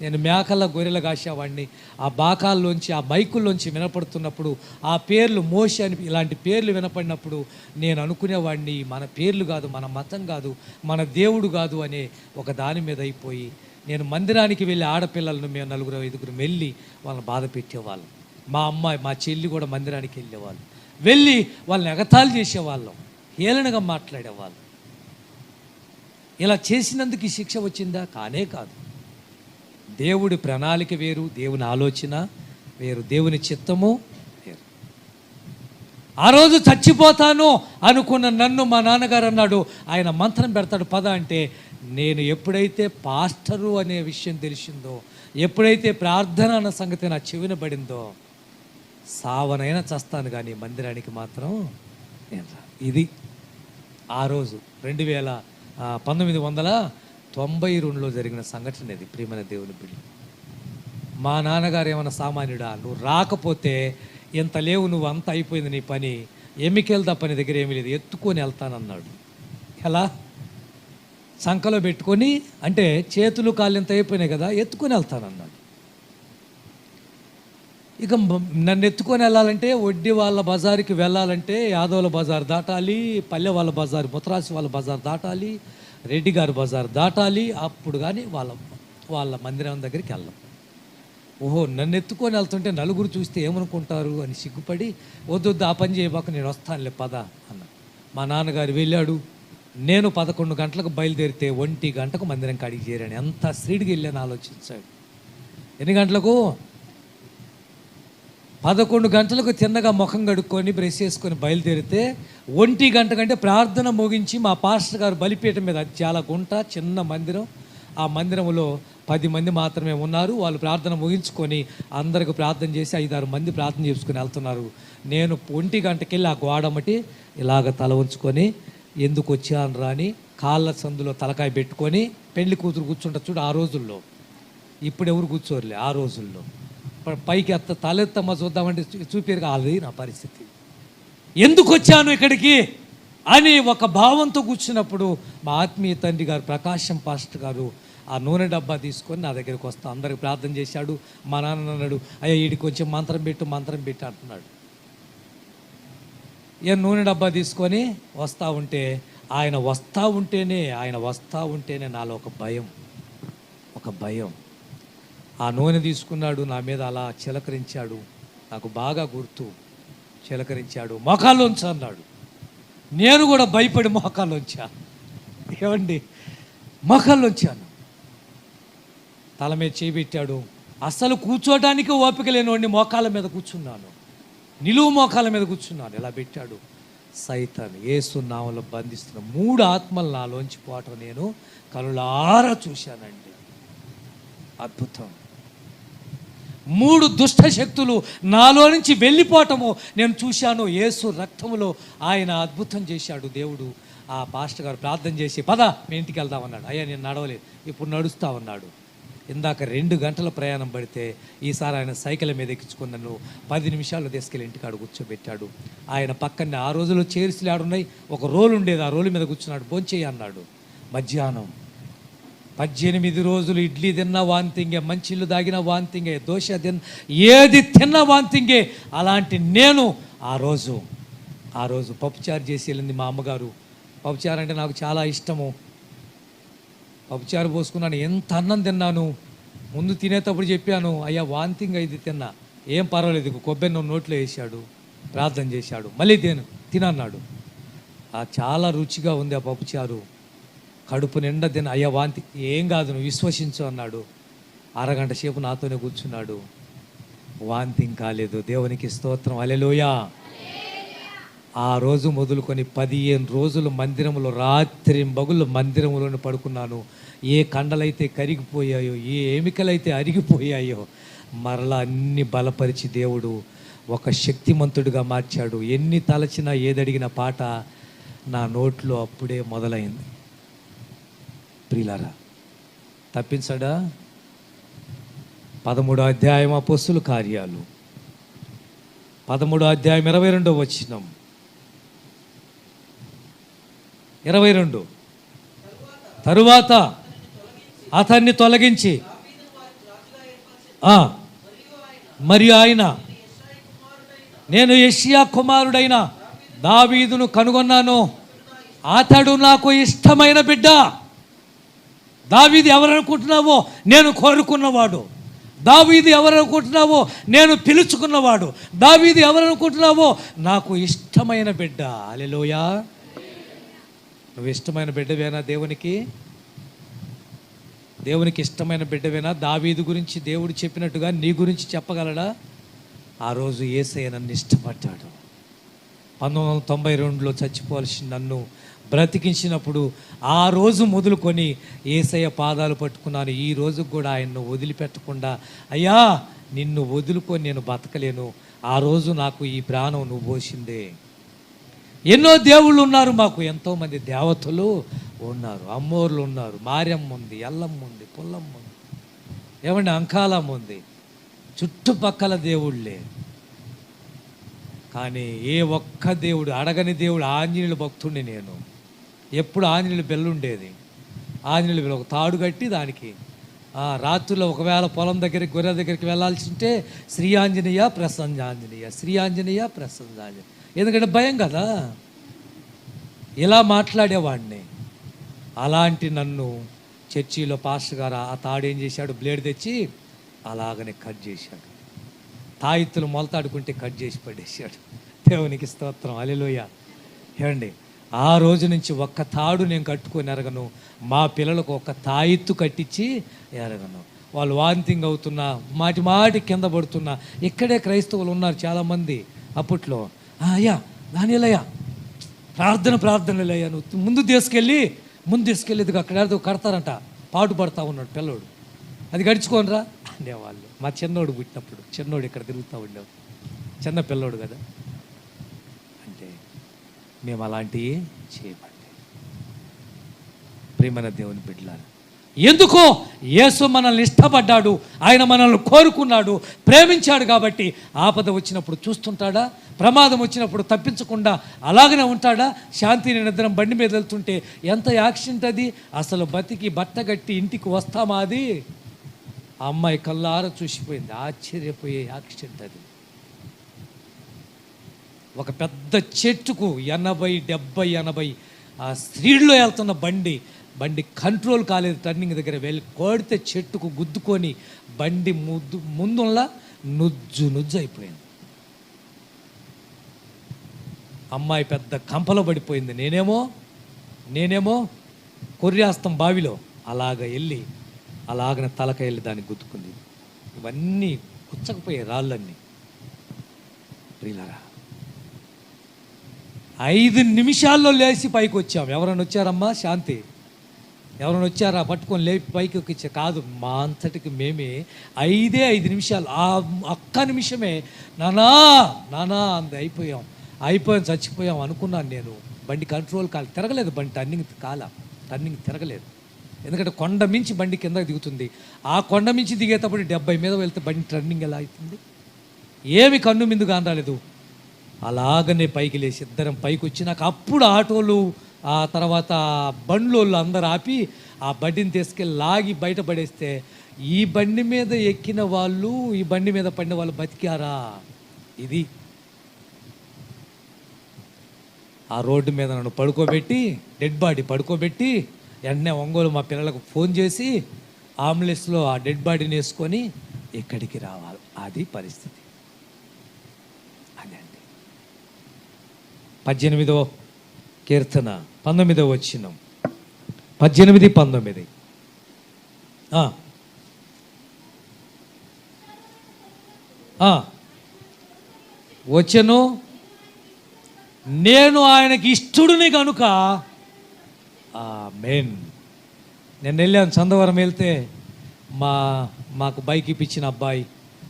A: నేను మేకల గొర్రెల కాసేవాడిని. ఆ బాకాల్లోంచి, ఆ మైకుల్లోంచి వినపడుతున్నప్పుడు, ఆ పేర్లు మోషే అని ఇలాంటి పేర్లు వినపడినప్పుడు నేను అనుకునేవాడిని, మన పేర్లు కాదు, మన మతం కాదు, మన దేవుడు కాదు అనే ఒక దాని మీద అయిపోయి, నేను మందిరానికి వెళ్ళి ఆడపిల్లలను మేము 4-5 వెళ్ళి వాళ్ళని బాధ పెట్టేవాళ్ళం. మా అమ్మాయి, మా చెల్లి కూడా మందిరానికి వెళ్ళేవాళ్ళు. వెళ్ళి వాళ్ళని ఎగతాళి చేసేవాళ్ళం, హేళనగా మాట్లాడేవాళ్ళం. ఇలా చేసినందుకు ఈ శిక్ష వచ్చిందా? కానే కాదు. దేవుడి ప్రణాళిక వేరు, దేవుని ఆలోచన వేరు, దేవుని చిత్తము వేరు. ఆ రోజు చచ్చిపోతాను అనుకున్న నన్ను మా నాన్నగారు అన్నాడు, ఆయన మంత్రం పెడతాడు పద అంటే, నేను ఎప్పుడైతే పాస్టరు అనే విషయం తెలిసిందో, ఎప్పుడైతే ప్రార్థన అన్న సంగతి నా చెవిన పడిందో, సావనైనా చస్తాను కానీ మందిరానికి మాత్రం నేను రా. ఇది ఆ రోజు 1992లో జరిగిన సంఘటన ఇది. ప్రియమైన దేవుని బిడ్డ, మా నాన్నగారు ఏమన్నా సామాన్యుడా? నువ్వు రాకపోతే ఇంత లేవు, నువ్వు అంత అయిపోయింది నీ పని, ఎమ్మికెళ్ళి తప్ప నీ దగ్గర ఏమీ లేదు, ఎత్తుకొని వెళ్తానన్నాడు. ఎలా? సంకలో పెట్టుకొని, అంటే చేతులు కాళ్ళు ఎంత అయిపోయినాయి కదా, ఎత్తుకొని వెళ్తానన్నాడు. ఇక నన్ను ఎత్తుకొని వెళ్ళాలంటే, వడ్డీ వాళ్ళ బజారుకి వెళ్ళాలంటే యాదవుల బజార్ దాటాలి, పల్లె వాళ్ళ బజారు, ముతరాసి వాళ్ళ బజార్ దాటాలి, రెడ్డి గారి బజార్ దాటాలి, అప్పుడు కానీ వాళ్ళ మందిరం దగ్గరికి వెళ్ళాం. ఓహో, నన్ను ఎత్తుకొని వెళ్తుంటే నలుగురు చూస్తే ఏమనుకుంటారు అని సిగ్గుపడి, వద్దు ఆ పని చేయబాక, నేను వస్తానులే పద అన్న. మా నాన్నగారు వెళ్ళాడు. నేను 11 గంటలకు బయలుదేరితే 1 గంటకు మందిరం కాడికి చేరాను. ఎంత స్పీడ్గా వెళ్ళాను ఆలోచించాడు. ఎన్ని గంటలకు? 11 గంటలకు తిన్నగా ముఖం కడుక్కొని బ్రష్ చేసుకొని బయలుదేరితే 1 గంట కంటే ప్రార్థన ముగించి, మా పాస్టర్ గారు బలిపీఠం మీద, చాలా గుంట చిన్న మందిరం, ఆ మందిరంలో 10 మంది మాత్రమే ఉన్నారు. వాళ్ళు ప్రార్థన ముగించుకొని అందరికి ప్రార్థన చేసి 5-6 మంది ప్రార్థన చేసుకుని వెళ్తున్నారు. నేను 1 గంటకి వెళ్ళి ఆ గోడమటి ఇలాగ తల ఉంచుకొని, ఎందుకు వచ్చాను రాని కాళ్ళ సందులో తలకాయ పెట్టుకొని, పెళ్లి కూతురు కూర్చుంటా చూడు ఆ రోజుల్లో, ఇప్పుడు ఎవరు కూర్చోరులే ఆ రోజుల్లో, పైకి తలెత్తమ్మ చూద్దామంటే చూపారు. కాదు నా పరిస్థితి, ఎందుకు వచ్చాను ఇక్కడికి అని ఒక భావంతో కూర్చున్నప్పుడు మా ఆత్మీయ తండ్రి గారు ప్రకాశం పాస్టర్ గారు ఆ నూనె డబ్బా తీసుకొని నా దగ్గరికి వస్తా, అందరికి ప్రార్థన చేశాడు. మా నాన్న అన్నాడు, అయ్యా వీడికి కొంచెం మంత్రం పెట్టు అంటున్నాడు. నూనె డబ్బా తీసుకొని వస్తూ ఉంటే, ఆయన వస్తూ ఉంటేనే నాలో ఒక భయం. ఆ నూనె తీసుకున్నాడు, నా మీద అలా చిలకరించాడు, నాకు బాగా గుర్తు. చిలకరించాడు, మోకాల్లోంచి అన్నాడు. నేను కూడా భయపడి మోకాల్లోంచా. ఏమండి, మోకాల్లోంచాను. తల మీద చేపెట్టాడు. అస్సలు కూర్చోడానికి ఓపిక లేనివాడిని మోకాళ్ళ మీద కూర్చున్నాను, నిలువు మోకాళ్ళ మీద కూర్చున్నాను. ఇలా పెట్టాడు. సైతాన్ యేసు నామములో బంధిస్తున్న 3 ఆత్మలు నాలోంచి పోవటం నేను కనులారా చూశానండి. అద్భుతం. 3 దుష్ట శక్తులు నాలో నుంచి వెళ్ళిపోవటము నేను చూశాను. యేసు రక్తములో ఆయన అద్భుతం చేశాడు దేవుడు. ఆ పాస్టర్ గారు ప్రార్థన చేసి, పద మీ ఇంటికి వెళ్దామన్నాడు. అయ్యా నేను నడవలేదు, ఇప్పుడు నడుస్తా ఉన్నాడు. ఇందాక 2 గంటల ప్రయాణం పడితే ఈసారి ఆయన సైకిల్ మీద ఎక్కించుకుని నన్ను 10 నిమిషాల్లో తీసుకెళ్ళి ఇంటికాడ కూర్చోబెట్టాడు. ఆయన పక్కనే ఆ రోజుల్లో చైర్స్లు ఆడున్నాయి, ఒక రోలు ఉండేది, ఆ రోలు మీద కూర్చున్నాడు. భోంచేయి అన్నాడు. మధ్యాహ్నం 18 రోజులు ఇడ్లీ తిన్నా వాంతింగే, మంచిళ్ళు తాగినా వాంతింగే, దోశ ఏది తిన్నా వాంతింగే. అలాంటి నేను ఆ రోజు పప్పుచారు చేసి వెళ్ళింది మా అమ్మగారు. పప్పుచారు అంటే నాకు చాలా ఇష్టము. పప్పుచారు పోసుకున్నాను, ఎంత అన్నం తిన్నాను. ముందు తినేటప్పుడు చెప్పాను, అయ్యా వాంతింగ్ అయింది తిన్నా, ఏం పర్వాలేదు, కొబ్బరి నూనె నోట్లో వేసాడు, ప్రార్థన చేశాడు, మళ్ళీ తినన్నాడు. చాలా రుచిగా ఉంది ఆ పప్పుచారు, కడుపు నిండా అయ్యా వాంతి, ఏం కాదు నువ్వు విశ్వసించు అన్నాడు. అరగంట సేపు నాతోనే కూర్చున్నాడు, వాంతింగ్ కాలేదు. దేవునికి స్తోత్రం, హల్లెలూయా. ఆ రోజు మొదలుకొని 15 రోజులు మందిరంలో, రాత్రి పగులు మందిరంలోనే పడుకున్నాను. ఏ కండలైతే కరిగిపోయాయో, ఏ ఎముకలైతే అరిగిపోయాయో మరలా అన్ని బలపరిచి దేవుడు ఒక శక్తిమంతుడిగా మార్చాడు. ఎన్ని తలచినా ఏదడిగిన పాట నా నోట్లో అప్పుడే మొదలైంది. ప్రియులారా, తప్పించడా? 13వ అధ్యాయం అపోస్తుల కార్యాలు 13వ అధ్యాయం 22వ వచనం, 22. తరువాత అతన్ని తొలగించి మరియు ఆయన, నేను యెషయా కుమారుడైన దావీదును కనుగొన్నాను, అతడు నాకు ఇష్టమైన బిడ్డ. దావీదు ఎవరనుకుంటున్నావో, నేను కోరుకున్నవాడు. దావీదు ఎవరనుకుంటున్నావో, నేను పిలుచుకున్నవాడు. దావీదు ఎవరనుకుంటున్నావో, నాకు ఇష్టమైన బిడ్డ. హల్లెలూయా. నువ్వు ఇష్టమైన బిడ్డవేనా దేవునికి? దేవునికి ఇష్టమైన బిడ్డవేనా? దావీదు గురించి దేవుడు చెప్పినట్టుగా నీ గురించి చెప్పగలడా? ఆ రోజు యేసయ్య నన్ను ఇష్టపడ్డాడు. 1992లో చచ్చిపోవాల్సిన నన్ను బ్రతికించినప్పుడు ఆ రోజు మొదలుకొని యేసయ్య పాదాలు పట్టుకున్నాను. ఈ రోజు కూడా ఆయన్ను వదిలిపెట్టకుండా, అయ్యా నిన్ను వదులుకొని నేను బతకలేను, ఆ రోజు నాకు ఈ ప్రాణం నువ్వు పోసిందే. ఎన్నో దేవుళ్ళు ఉన్నారు మాకు, ఎంతోమంది దేవతలు ఉన్నారు, అమ్మోర్లు ఉన్నారు, మారెమ్మ ఉంది, ఎల్లమ్మ ఉంది, పుల్లమ్మ ఉంది, ఏమండి అంకాలమ్మ ఉంది, చుట్టుపక్కల దేవుళ్ళే. కానీ ఏ ఒక్క దేవుడు, అడగని దేవుడు, ఆంజనేయుల భక్తుడిని నేను. ఎప్పుడు ఆంజనేయుల బెల్లుండేది, ఆంజనేయుల బెల్లు ఒక తాడు కట్టి దానికి రాత్రుల్లో ఒకవేళ పొలం దగ్గరికి, గొర్రె దగ్గరికి వెళ్ళాల్సి ఉంటే శ్రీ ఆంజనేయ ప్రసన్న ఆంజనేయ, శ్రీ ఆంజనేయ ప్రసన్న ఆంజనేయ. ఎందుకంటే భయం కదా, ఇలా మాట్లాడేవాడిని. అలాంటి నన్ను చర్చిలో పాస్టర్ గారు ఆ తాడు ఏం చేశాడు, బ్లేడ్ తెచ్చి అలాగనే కట్ చేశాడు. తాయిత్తులు మొలతాడుకుంటే కట్ చేసి పడేశాడు. దేవునికి స్తోత్రం, హల్లెలూయా. ఏమండి, ఆ రోజు నుంచి ఒక్క తాడు నేను కట్టుకొని ఎరగను, మా పిల్లలకు ఒక తాయిత్తు కట్టించి ఎరగను. వాళ్ళు వాంతింగ్ అవుతున్నా, మాటి మాటి కింద పడుతున్నా. ఇక్కడే క్రైస్తవులు ఉన్నారు చాలామంది. అప్పట్లో అయ్యా దానిలయ్యా ప్రార్థనలయ్యా, నువ్వు ముందు తీసుకెళ్ళి అక్కడ కడతారంట, పాటు పడతా ఉన్నాడు పిల్లోడు, అది గడుచుకోనరా అనేవాళ్ళు. మా చిన్నోడు పుట్టినప్పుడు, చిన్నోడు ఇక్కడ తిరుగుతూ ఉండేవాడు, చిన్న పిల్లోడు కదా. అంటే మేము అలాంటివి చేయమండి. ప్రేమైన దేవుని బిడ్డలారా, ఎందుకో యేసు మనల్ని ఇష్టపడ్డాడు, ఆయన మనల్ని కోరుకున్నాడు, ప్రేమించాడు. కాబట్టి ఆపద వచ్చినప్పుడు చూస్తుంటాడా? ప్రమాదం వచ్చినప్పుడు తప్పించకుండా అలాగనే ఉంటాడా? శాంతిని నిద్రం బండి మీద వెళ్తుంటే ఎంత యాక్సిడెంట్ అది, అసలు బతికి బట్టగట్టి ఇంటికి వస్తామా? అది ఆ అమ్మాయి కళ్ళారా చూసిపోయింది, ఆశ్చర్యపోయే యాక్సిడెంట్ అది. ఒక పెద్ద చెట్టుకు 80 ఆ స్పీడ్లో వెళ్తున్న బండి కంట్రోల్ కాలేదు, టర్నింగ్ దగ్గర వెళ్ళి కొడితే చెట్టుకు గుద్దుకొని బండి ముందులా నుజ్జు అయిపోయింది. అమ్మాయి పెద్ద కంపలో పడిపోయింది. నేనేమో కొర్యాస్తం బావిలో అలాగనే తలక వెళ్ళి దానికి గుద్దుకుంది. ఇవన్నీ కుచ్చకపోయాయి రాళ్ళన్నీ. ప్రియులారా, 5 నిమిషాల్లో లేచి పైకి వచ్చాం. ఎవరైనా వచ్చారమ్మా? శాంతి ఎవరైనా వచ్చారా పట్టుకొని లేపి పైకి ఎక్కించా? కాదు, మా అంతటికి మేమే 5 నిమిషాలు, ఆ ఒక్క నిమిషమే నానా అంది. అయిపోయాం, చచ్చిపోయాం అనుకున్నాను నేను. బండి కంట్రోల్ తిరగలేదు, బండి టర్నింగ్ తిరగలేదు. ఎందుకంటే కొండ మించి బండి కిందకి దిగుతుంది. ఆ కొండ మించి దిగేటప్పుడు 70 మీద వెళ్తే బండి టర్నింగ్ ఎలా అవుతుంది? ఏమి కన్ను మిందు కానరాలేదు. అలాగనే పైకి లేచి ఇద్దరం పైకి వచ్చి, నాకు అప్పుడు ఆటోలు, ఆ తర్వాత బండ్లోళ్ళు అందరు ఆపి ఆ బండిని తీసుకెళ్ళి లాగి బయటపడేస్తే, ఈ బండి మీద ఎక్కిన వాళ్ళు, ఈ బండి మీద పడిన వాళ్ళు బతికారా? ఇది ఆ రోడ్డు మీద నన్ను పడుకోబెట్టి, డెడ్ బాడీ పడుకోబెట్టి, వెంటనే ఒంగోలు మా పిల్లలకు ఫోన్ చేసి ఆంబులెన్స్లో ఆ డెడ్ బాడీని వేసుకొని ఇక్కడికి రావాలి. అది పరిస్థితి. అదండి 18వ కీర్తన 19వ వచనం. 18, 19. వచ్చెను, నేను ఆయనకి ఇష్టడుని కనుక. మెయిన్ నేను వెళ్ళాను, చందవరం వెళ్తే మాకు బైక్ ఇప్పించిన అబ్బాయి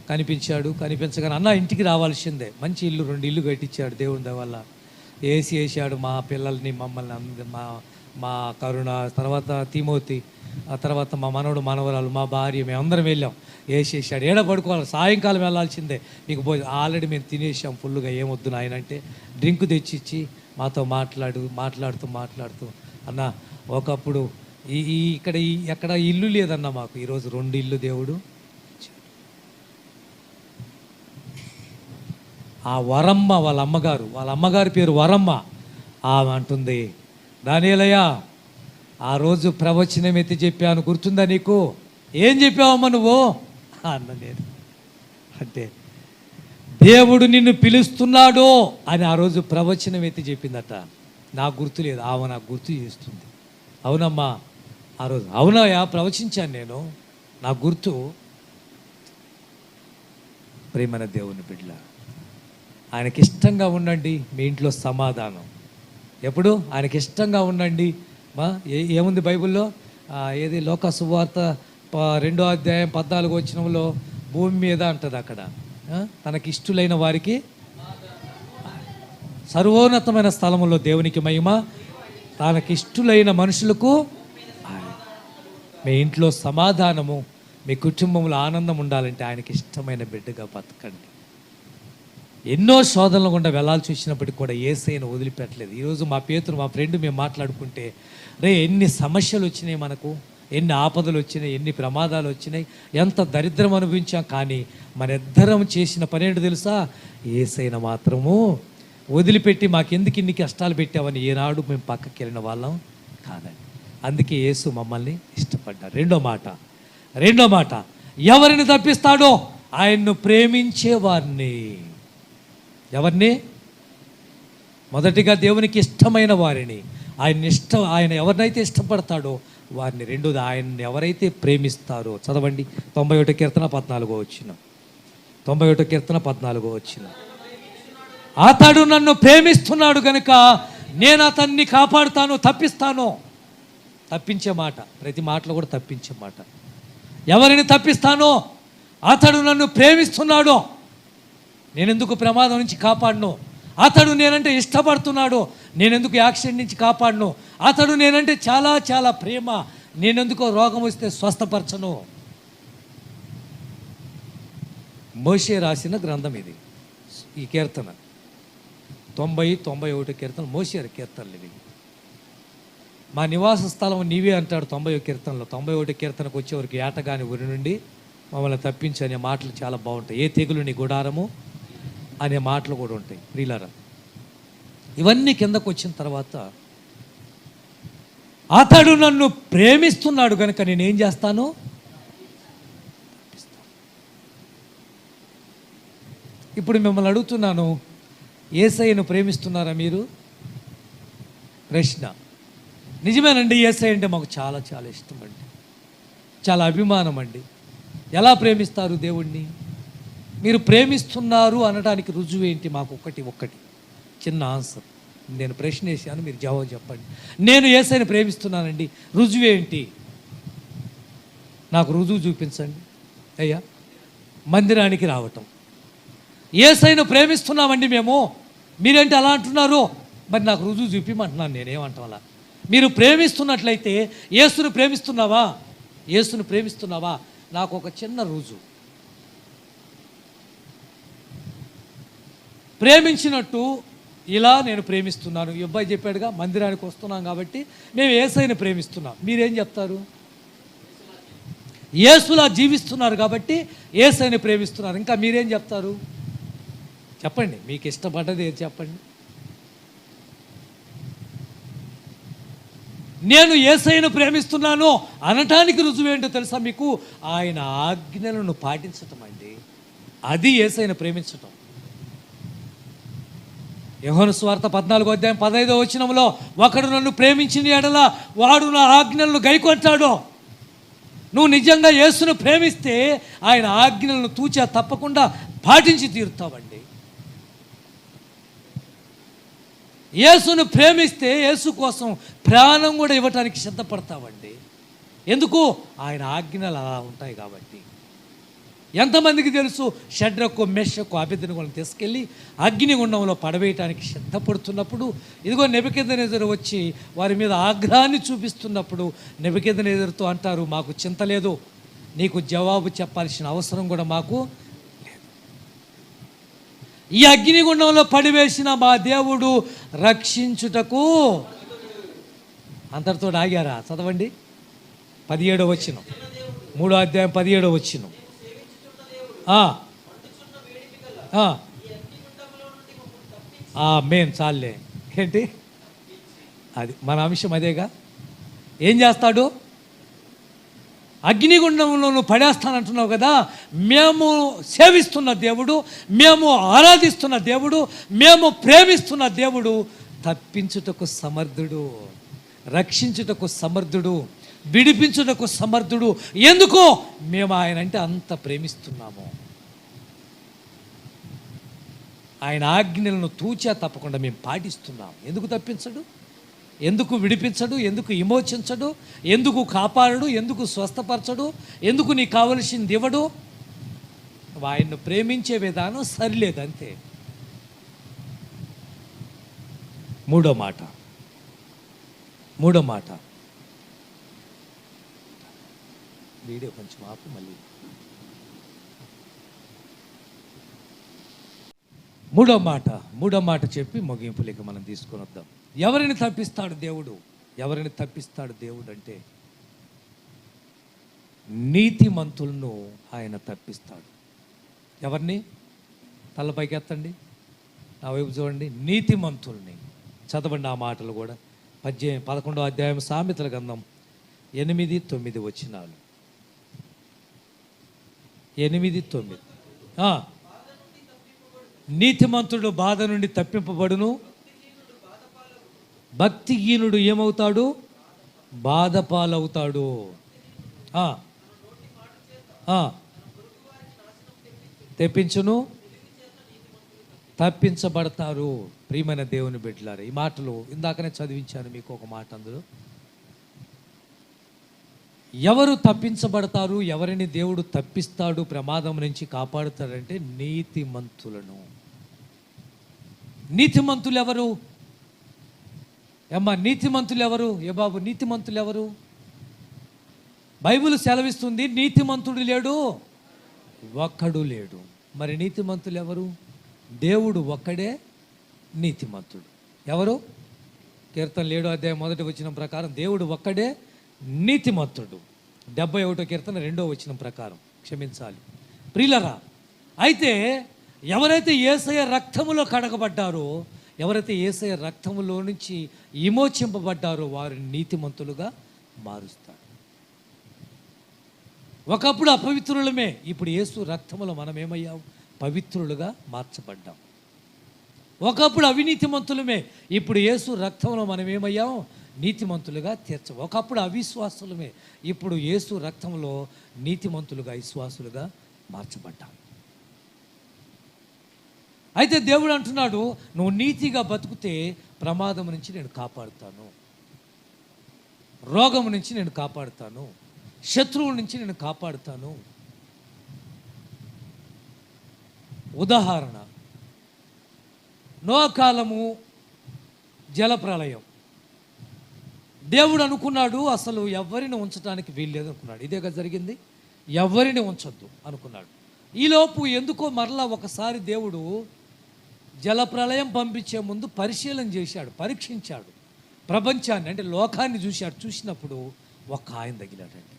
A: కనిపించగానే అన్న ఇంటికి రావాల్సిందే, మంచి ఇల్లు 2 ఇల్లు కట్టించాడు దేవుని దయ వల్ల. ఏసీ వేసాడు మా పిల్లల్ని, మమ్మల్ని, మా కరుణ, తర్వాత తిమోతి, ఆ తర్వాత మా మనవడు మనవరాలు, మా భార్య, మేమందరం వెళ్ళాం. వేసేసాడు. ఏడ పడుకోవాలి, సాయంకాలం వెళ్ళాల్సిందే. మీకు ఆల్రెడీ మేము తినేసాం ఫుల్గా, ఏమొద్దు నాయన అంటే డ్రింక్ తెచ్చిచ్చి మాతో మాట్లాడుతూ అన్న ఒకప్పుడు ఇక్కడ ఎక్కడ ఇల్లు లేదన్న మాకు, ఈరోజు 2 ఇల్లు దేవుడు. ఆ వరమ్మ వాళ్ళ అమ్మగారి పేరు వరమ్మ. ఆమె అంటుంది, దానియేలయ్య ఆ రోజు ప్రవచనం ఎత్తి చెప్పాను, గుర్తుందా నీకు? ఏం చెప్పావమ్మా నువ్వు అన్న. నేను అంటే దేవుడు నిన్ను పిలుస్తున్నాడు అని ఆ రోజు ప్రవచనం ఎత్తి చెప్పిందట. నాకు గుర్తు లేదు, ఆమె నాకు గుర్తు చేస్తుంది. అవునమ్మా ఆ రోజు, అవునయ్యా ప్రవచించాను నేను, నాకు గుర్తు. ప్రేమన దేవుని బిడ్డల, ఆయనకి ఇష్టంగా ఉండండి. మీ ఇంట్లో సమాధానం ఎప్పుడు ఆయనకి ఇష్టంగా ఉండండి. ఏముంది బైబిల్లో? ఏది లోక సువార్త 2వ అధ్యాయం 14వ వచనంలో భూమి మీద అంటది అక్కడ, తనకి ఇష్టలైన వారికి సర్వోన్నతమైన స్థలంలో దేవునికి మహిమ, తనకి ఇష్టలైన మనుషులకు. మీ ఇంట్లో సమాధానము, మీ కుటుంబంలో ఆనందం ఉండాలంటే ఆయనకి ఇష్టమైన బిడ్డగా బతకండి. ఎన్నో శోధనలు గుండా వెళ్ళాల్సి వచ్చినప్పటికి కూడా యేసయ్యను వదిలిపెట్టలేదు. ఈరోజు మా ఫ్రెండ్ మేము మాట్లాడుకుంటే, ఎన్ని సమస్యలు వచ్చినాయి మనకు, ఎన్ని ఆపదలు వచ్చినాయి, ఎన్ని ప్రమాదాలు వచ్చినాయి, ఎంత దరిద్రం అనుభవించాం, కానీ మన ఇద్దరం చేసిన పని ఏంటో తెలుసా? యేసయ్యను మాత్రము వదిలిపెట్టి మాకెందుకు ఇన్ని కష్టాలు పెట్టామని ఏనాడు మేము పక్కకి వెళ్ళిన వాళ్ళం కాదండి. అందుకే యేసు మమ్మల్ని ఇష్టపడ్డారు. రెండో మాట, ఎవరిని తప్పిస్తాడో ఆయన్ను ప్రేమించే వారిని. ఎవరిని? మొదటిగా దేవునికి ఇష్టమైన వారిని, ఆయన ఎవరినైతే ఇష్టపడతాడో వారిని. రెండోది, ఆయన్ని ఎవరైతే ప్రేమిస్తారో. చదవండి 91 కీర్తన 14వ వచనం. 91 కీర్తన 14వ వచనం. అతడు నన్ను ప్రేమిస్తున్నాడు కనుక నేను అతన్ని కాపాడుతాను, తప్పిస్తాను. తప్పించే మాట, ప్రతి మాటలో కూడా తప్పించే మాట. ఎవరిని తప్పిస్తానో? అతడు నన్ను ప్రేమిస్తున్నాడు, నేనెందుకు ప్రమాదం నుంచి కాపాడను. అతడు నేనంటే ఇష్టపడుతున్నాడు, నేనెందుకు యాక్సిడెంట్ నుంచి కాపాడను. అతడు నేనంటే చాలా చాలా ప్రేమ, నేనెందుకో రోగం వస్తే స్వస్థపరచను. మోషే రాసిన గ్రంథం ఇది, ఈ కీర్తన 91 కీర్తన, మోషే కీర్తనలు ఇవి. మా నివాస స్థలం నీవే అంటాడు 90వ కీర్తనలో. 91 కీర్తనకు వచ్చేవరకు ఏటగాని ఊరి నుండి మమ్మల్ని తప్పించు అనే మాటలు చాలా బాగుంటాయి. ఏ తెగులు నీ గుడారము అనే మాటలు కూడా ఉంటాయి ప్రియులారా. ఇవన్నీ కిందకు వచ్చిన తర్వాత, అతడు నన్ను ప్రేమిస్తున్నాడు కనుక నేనేం చేస్తాను? ఇప్పుడు మిమ్మల్ని అడుగుతున్నాను, యేసయ్యను ప్రేమిస్తున్నారా మీరు? ప్రశ్న. నిజమేనండి, యేసయ్య అంటే మాకు చాలా చాలా ఇష్టం అండి, చాలా అభిమానం అండి. ఎలా ప్రేమిస్తారు దేవుణ్ణి? మీరు ప్రేమిస్తున్నారు అనడానికి రుజువు ఏంటి? మాకు ఒక్కటి చిన్న ఆన్సర్. నేను ప్రశ్న వేసాను, మీరు జవాబు చెప్పండి. నేను యేసయ్యను ప్రేమిస్తున్నానండి, రుజువు ఏంటి? నాకు రుజువు చూపించండి అయ్యా. మందిరానికి రావటం. యేసయ్యను ప్రేమిస్తున్నామండి మేము, మీరేంటి అలా అంటున్నారు? మరి నాకు రుజువు చూపిమంటున్నాను. నేనేమంటాం అలా? మీరు ప్రేమిస్తున్నట్లయితే యేసును ప్రేమిస్తున్నావా? నాకు ఒక చిన్న రుజువు. ప్రేమించినట్టు ఇలా నేను ప్రేమిస్తున్నాను. ఈ అబ్బాయి చెప్పాడుగా, మందిరానికి వస్తున్నాం కాబట్టి మేము యేసయ్యను ప్రేమిస్తున్నాం. మీరేం చెప్తారు? యేసులా జీవిస్తున్నారు కాబట్టి యేసయ్యను ప్రేమిస్తున్నారు. ఇంకా మీరేం చెప్తారు? చెప్పండి, మీకు ఇష్టపడ్డది ఏది చెప్పండి. నేను యేసయ్యను ప్రేమిస్తున్నాను అనటానికి రుజువేంటో తెలుసా మీకు? ఆయన ఆజ్ఞలను పాటించటం అండి. అది యేసయ్యను ప్రేమించటం. యోహాను సువార్త 14:15 ఒకడు నన్ను ప్రేమించిన యెడల వాడు నా ఆజ్ఞలను గైకొంటాడు. నువ్వు నిజంగా యేసును ప్రేమిస్తే ఆయన ఆజ్ఞలను తూచా తప్పకుండా పాటించి తీరుతావండి. యేసును ప్రేమిస్తే యేసు కోసం ప్రాణం కూడా ఇవ్వటానికి సిద్ధపడతావండి. ఎందుకు? ఆయన ఆజ్ఞలు అలా ఉంటాయి కాబట్టి. ఎంతమందికి తెలుసు? షడ్రకు మెషకు అబేద్నెగోలను తీసుకెళ్ళి అగ్నిగుండంలో పడవేయటానికి సిద్ధపడుతున్నప్పుడు ఇదిగో నెబుకద్నెజరు వచ్చి వారి మీద ఆగ్రహాన్ని చూపిస్తున్నప్పుడు నెబుకద్నెజరుతో అంటారు, మాకు చింత లేదు, నీకు జవాబు చెప్పాల్సిన అవసరం కూడా మాకు లేదు. ఈ అగ్నిగుండంలో పడివేసిన మా దేవుడు రక్షించుటకు అంతటితో ఆగారా? చదవండి 17వ 3వ అధ్యాయం 17వ. మెయిన్ చాలే ఏంటి అది మన అంశం అదేగా. ఏం చేస్తాడు? అగ్నిగుండంలో నువ్వు పడేస్తానంటున్నావు కదా. మేము సేవిస్తున్న దేవుడు, మేము ఆరాధిస్తున్న దేవుడు, మేము ప్రేమిస్తున్న దేవుడు తప్పించుటకు సమర్థుడు, రక్షించుటకు సమర్థుడు, విడిపించుటకు సమర్థుడు. ఎందుకు? మేము ఆయన అంటే అంత ప్రేమిస్తున్నాము. ఆయన ఆజ్ఞలను తూచా తప్పకుండా మేము పాటిస్తున్నాం. ఎందుకు తప్పించడు? ఎందుకు విడిపించడు? ఎందుకు విమోచించడు? ఎందుకు కాపాడడు? ఎందుకు స్వస్థపరచడు? ఎందుకు నీకు కావలసింది ఇవ్వడు? ఆయన్ను ప్రేమించే విధానం సరిలేదు అంతే. మూడో మాట వీడియో కొంచెం ఆపు మళ్ళీ. మూడో మాట చెప్పి ముగింపులేక మనం తీసుకొని వద్దాం. ఎవరిని తప్పిస్తాడు దేవుడు? ఎవరిని తప్పిస్తాడు దేవుడు అంటే నీతిమంతులను ఆయన తప్పిస్తాడు. ఎవరిని? తలపైకి ఎత్తండి, నా వైపు చూడండి. నీతిమంతుల్ని చదవండి ఆ మాటలు కూడా. 11వ అధ్యాయం సామెతల గ్రంథం 8-9. 8-9. నీతిమంతుడు బాధ నుండి తప్పింపబడును, భక్తిహీనుడు ఏమవుతాడు? బాధపాలవుతాడు. తెప్పించును, తప్పించబడతారు. ప్రియమైన దేవుని బిడ్డలారా, ఈ మాటలు ఇందాకనే చదివించాను మీకు ఒక మాట. అందులో ఎవరు తప్పించబడతారు? ఎవరిని దేవుడు తప్పిస్తాడు, ప్రమాదం నుంచి కాపాడుతాడంటే నీతిమంతులను. నీతిమంతులు ఎవరు? ఏమ్మా నీతిమంతులు ఎవరు? ఏ బాబు నీతిమంతులు ఎవరు? బైబిల్ సెలవిస్తుంది నీతిమంతుడు లేడు, ఒక్కడు లేడు. మరి నీతిమంతులు ఎవరు? దేవుడు ఒక్కడే నీతిమంతుడు. ఎవరు? కీర్తన 7వ అధ్యాయం 1వ ప్రకారం దేవుడు ఒక్కడే నీతిమంతుడు. 71వ కీర్తన 2వ ప్రకారం, క్షమించాలి ప్రియులరా. అయితే ఎవరైతే యేసయ్య రక్తములో కడగబడ్డారో, ఎవరైతే యేసయ్య రక్తములో నుంచి విమోచింపబడ్డారో వారిని నీతిమంతులుగా మారుస్తాడు. ఒకప్పుడు అపవిత్రులమే, ఇప్పుడు యేసు రక్తములో మనం ఏమయ్యాం? పవిత్రులుగా మార్చబడ్డాం. ఒకప్పుడు అవినీతిమంతులమే, ఇప్పుడు యేసు రక్తంలో మనం ఏమయ్యాం? నీతిమంతులుగా తీర్చం. ఒకప్పుడు అవిశ్వాసులమే, ఇప్పుడు యేసు రక్తంలో నీతిమంతులుగా విశ్వాసులుగా మార్చబడ్డాం. అయితే దేవుడు అంటున్నాడు, నువ్వు నీతిగా బతుకుతే ప్రమాదం నుంచి నేను కాపాడుతాను, రోగం నుంచి నేను కాపాడుతాను, శత్రువుల నుంచి నేను కాపాడుతాను. ఉదాహరణ, నోవహు కాలము జలప్రళయం. దేవుడు అనుకున్నాడు అసలు ఎవరిని ఉంచడానికి వీల్లేదు అనుకున్నాడు. ఇదేగా జరిగింది. ఎవరిని ఉంచొద్దు అనుకున్నాడు. ఈలోపు ఎందుకో మరలా ఒకసారి దేవుడు జలప్రళయం పంపించే ముందు పరిశీలన చేశాడు, పరీక్షించాడు ప్రపంచాన్ని, అంటే లోకాన్ని చూశాడు. చూసినప్పుడు ఒక్క ఆయన తగిలాడండి,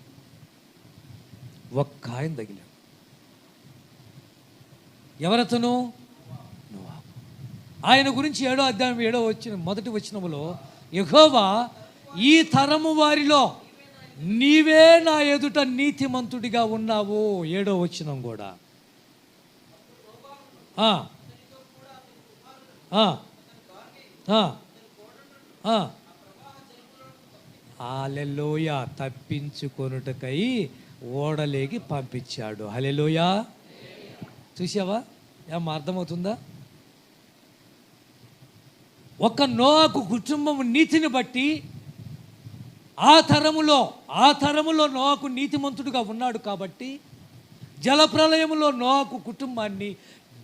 A: ఒక్క ఆయన తగిలాడు. ఎవరతను? నోవహు. ఆయన గురించి 7వ అధ్యాయం 7వ మొదటి వచనములో యెహోవా ఈ తరము వారిలో నీవే నా ఎదుట నీతిమంతుడిగా ఉన్నావు. 7వ వచనం కూడా హల్లెలూయా. తప్పించుకొనుటకై ఓడలేకి పంపించాడు. హల్లెలూయా. చూసావా? ఏమో అర్థమవుతుందా? ఒక నోవాహు కుటుంబం నీతిని బట్టి ఆ తరములో నోవాహు నీతిమంతుడుగా ఉన్నాడు కాబట్టి జలప్రలయములో నోవాహు కుటుంబాన్ని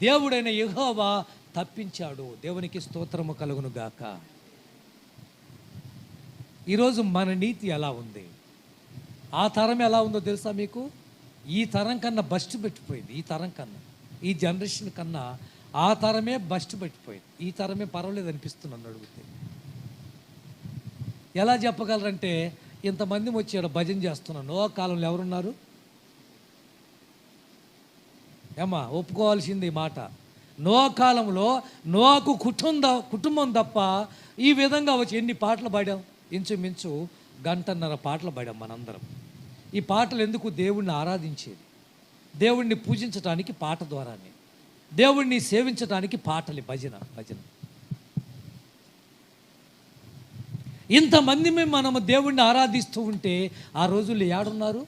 A: దేవుడైన యెహోవా తప్పించాడు. దేవునికి స్తోత్రము కలుగును గాక. ఈరోజు మన నీతి ఎలా ఉంది? ఆ తరం ఎలా ఉందో తెలుసా మీకు? ఈ తరం కన్నా బస్ట్ పెట్టిపోయింది. ఈ తరం కన్నా, ఈ జనరేషన్ కన్నా ఆ తరమే బస్ట్ పెట్టిపోయింది. ఈ తరమే పర్వాలేదు అనిపిస్తున్నాను అడిగితే. ఎలా చెప్పగలరంటే, ఇంతమంది వచ్చాడు భజన చేస్తున్నాను. నోవాహు కాలంలో ఎవరున్నారు? ఏమా ఒప్పుకోవాల్సింది మాట. నోవాహు కాలంలో నోవాహు కుటుంబం తప్ప ఈ విధంగా వచ్చి ఎన్ని పాటలు పాడాం? ఇంచుమించు 1.5 పాటలు పాడాం మనందరం. ఈ పాటలు ఎందుకు? దేవుణ్ణి ఆరాధించేది, దేవుణ్ణి పూజించడానికి పాట ద్వారానే, దేవుణ్ణి సేవించడానికి పాటలు, భజన. ఇంతమంది మనము దేవుణ్ణి ఆరాధిస్తూ ఉంటే ఆ రోజుల్లో ఏడున్నారు?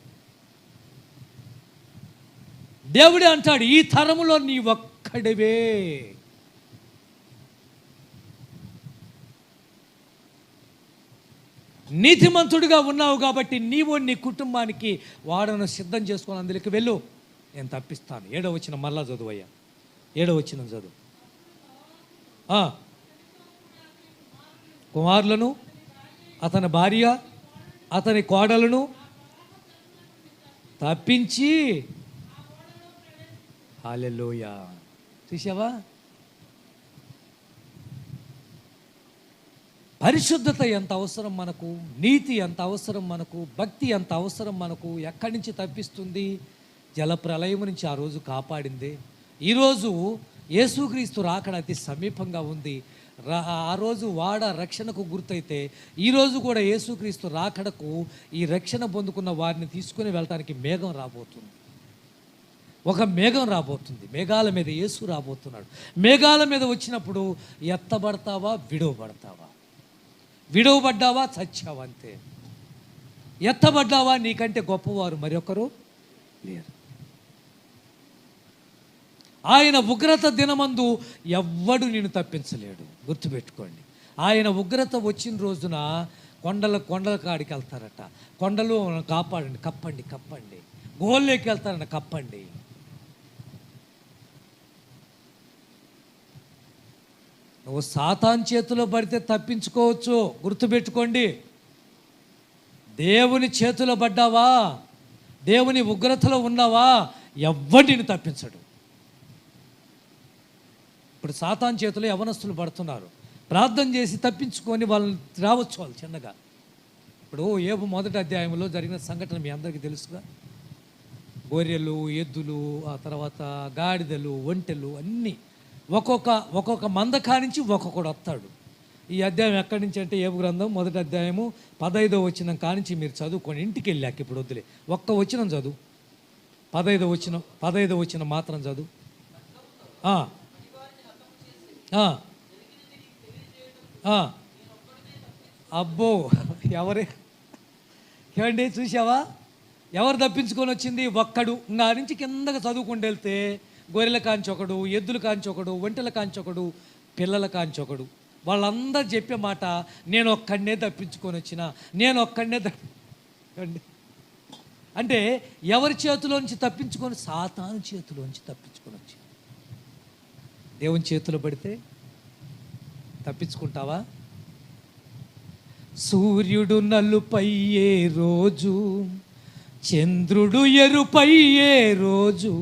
A: దేవుడే అంటాడు, ఈ తరములో నీ ఒక్కడివే. నీతిమంతుడిగా ఉన్నావు కాబట్టి నీవు నీ కుటుంబానికి వాడను సిద్ధం చేసుకొని అందులోకి వెళ్ళు, నేను తప్పిస్తాను. 7వ వచనం మళ్ళా చదువయ్యా. 7వ వచనం చదువు. కుమారులను, అతని భార్య, అతని కోడలను తప్పించి. హల్లెలూయా. చూసావా? పరిశుద్ధత ఎంత అవసరం మనకు, నీతి ఎంత అవసరం మనకు, భక్తి ఎంత అవసరం మనకు. ఎక్కడి నుంచి తప్పిస్తుంది? జలప్రలయం నుంచి ఆ రోజు కాపాడింది. ఈరోజు యేసుక్రీస్తు రాకడ అతి సమీపంగా ఉంది. ఆ రోజు వాడ రక్షణకు గుర్తయితే ఈరోజు కూడా యేసుక్రీస్తు రాకడకు ఈ రక్షణ పొందుకున్న వారిని తీసుకుని వెళ్ళటానికి మేఘం రాబోతుంది. ఒక మేఘం రాబోతుంది. మేఘాల మీద యేసు రాబోతున్నాడు. మేఘాల మీద వచ్చినప్పుడు ఎత్తబడతావా, విడవబడతావా? విడవబడ్డావా, చచ్చావా, అంతే. ఎత్తబడ్డావా, నీకంటే గొప్పవారు మరొకరు లేరు. ఆయన ఉగ్రత దినమందు ఎవ్వడు నిన్ను తప్పించలేడు. గుర్తుపెట్టుకోండి. ఆయన ఉగ్రత వచ్చిన రోజున కొండల కాడికి వెళ్తారట. కొండలు కాపాడండి, కప్పండి. గోల్లోకి వెళ్తారట, కప్పండి. నువ్వు సాతాను చేతిలో పడితే తప్పించుకోవచ్చు. గుర్తుపెట్టుకోండి. దేవుని చేతిలో పడ్డావా, దేవుని ఉగ్రతలో ఉన్నావా, ఎవ్వడిని తప్పించడు. ఇప్పుడు సాతాను చేతిలో యవనస్తులు పడుతున్నారు. ప్రార్థన చేసి తప్పించుకొని వాళ్ళని రావచ్చు, వాళ్ళు చిన్నగా. ఇప్పుడు యోబు 1వ అధ్యాయంలో జరిగిన సంఘటన మీ అందరికీ తెలుసుగా. గొర్రెలు, ఎద్దులు, ఆ తర్వాత గాడిదలు, ఒంటెలు అన్నీ ఒక్కొక్క మందకా నుంచి ఒక్కొక్కడు వస్తాడు. ఈ అధ్యాయం ఎక్కడి నుంచి అంటే యోబు గ్రంథం 1వ అధ్యాయము 15వ వచనం కానించి మీరు చదువుకోండి. ఇంటికి వెళ్ళాక ఇప్పుడు వద్దులే, ఒక్క వచనం చదువు. 15వ వచనం మాత్రం చదువు. అబ్బో, ఏమండి చూసావా? ఎవరు తప్పించుకొని వచ్చింది? ఒక్కడు. ఇంకా నుంచి కిందగా చదువుకుంటూ వెళ్తే గొర్రెల కాంచొకడు, ఎద్దుల కాంచొకడు, ఒంటెల కాంచొకడు, పిల్లల కాంచొకడు. వాళ్ళందరూ చెప్పే మాట, నేను ఒక్కడనే తప్పించుకొని వచ్చిన, నేను ఒక్కడనే అంటే ఎవరి చేతిలోంచి తప్పించుకొని? సాతాను చేతిలోంచి తప్పించుకొని వచ్చి. దేవుని చేతిలో పడితే తప్పించుకుంటావా? సూర్యుడు నలుపయ్యే రోజు, చంద్రుడు ఎరుపయ్యే రోజు.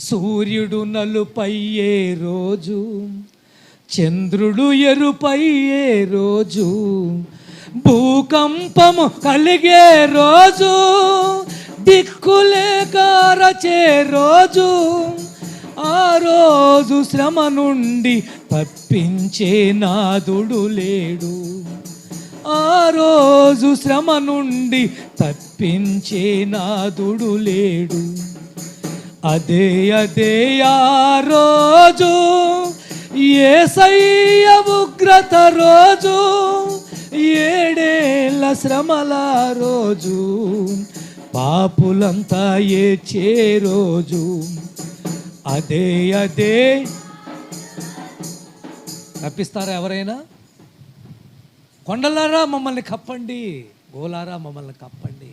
A: సూర్యుడు నలుపయ్యే రోజు, చంద్రుడు ఎరుపయ్యే రోజు. భూకంపము కలిగే రోజు, దిక్కులేక రచే రోజు. ఆ రోజు శ్రమ నుండి తప్పించే నాదుడు లేడు. ఆ రోజు శ్రమ నుండి తప్పించే నాదుడు లేడు. అదే అదే ఆ రోజు యేసయ్య ఉగ్రత రోజు, 7 ఏళ్ల శ్రమల రోజు, పాపులంతా ఏడ్చే రోజు. అదే అదే. తప్పిస్తారా ఎవరైనా? కొండలారా మమ్మల్ని కప్పండి, గోలారా మమ్మల్ని కప్పండి.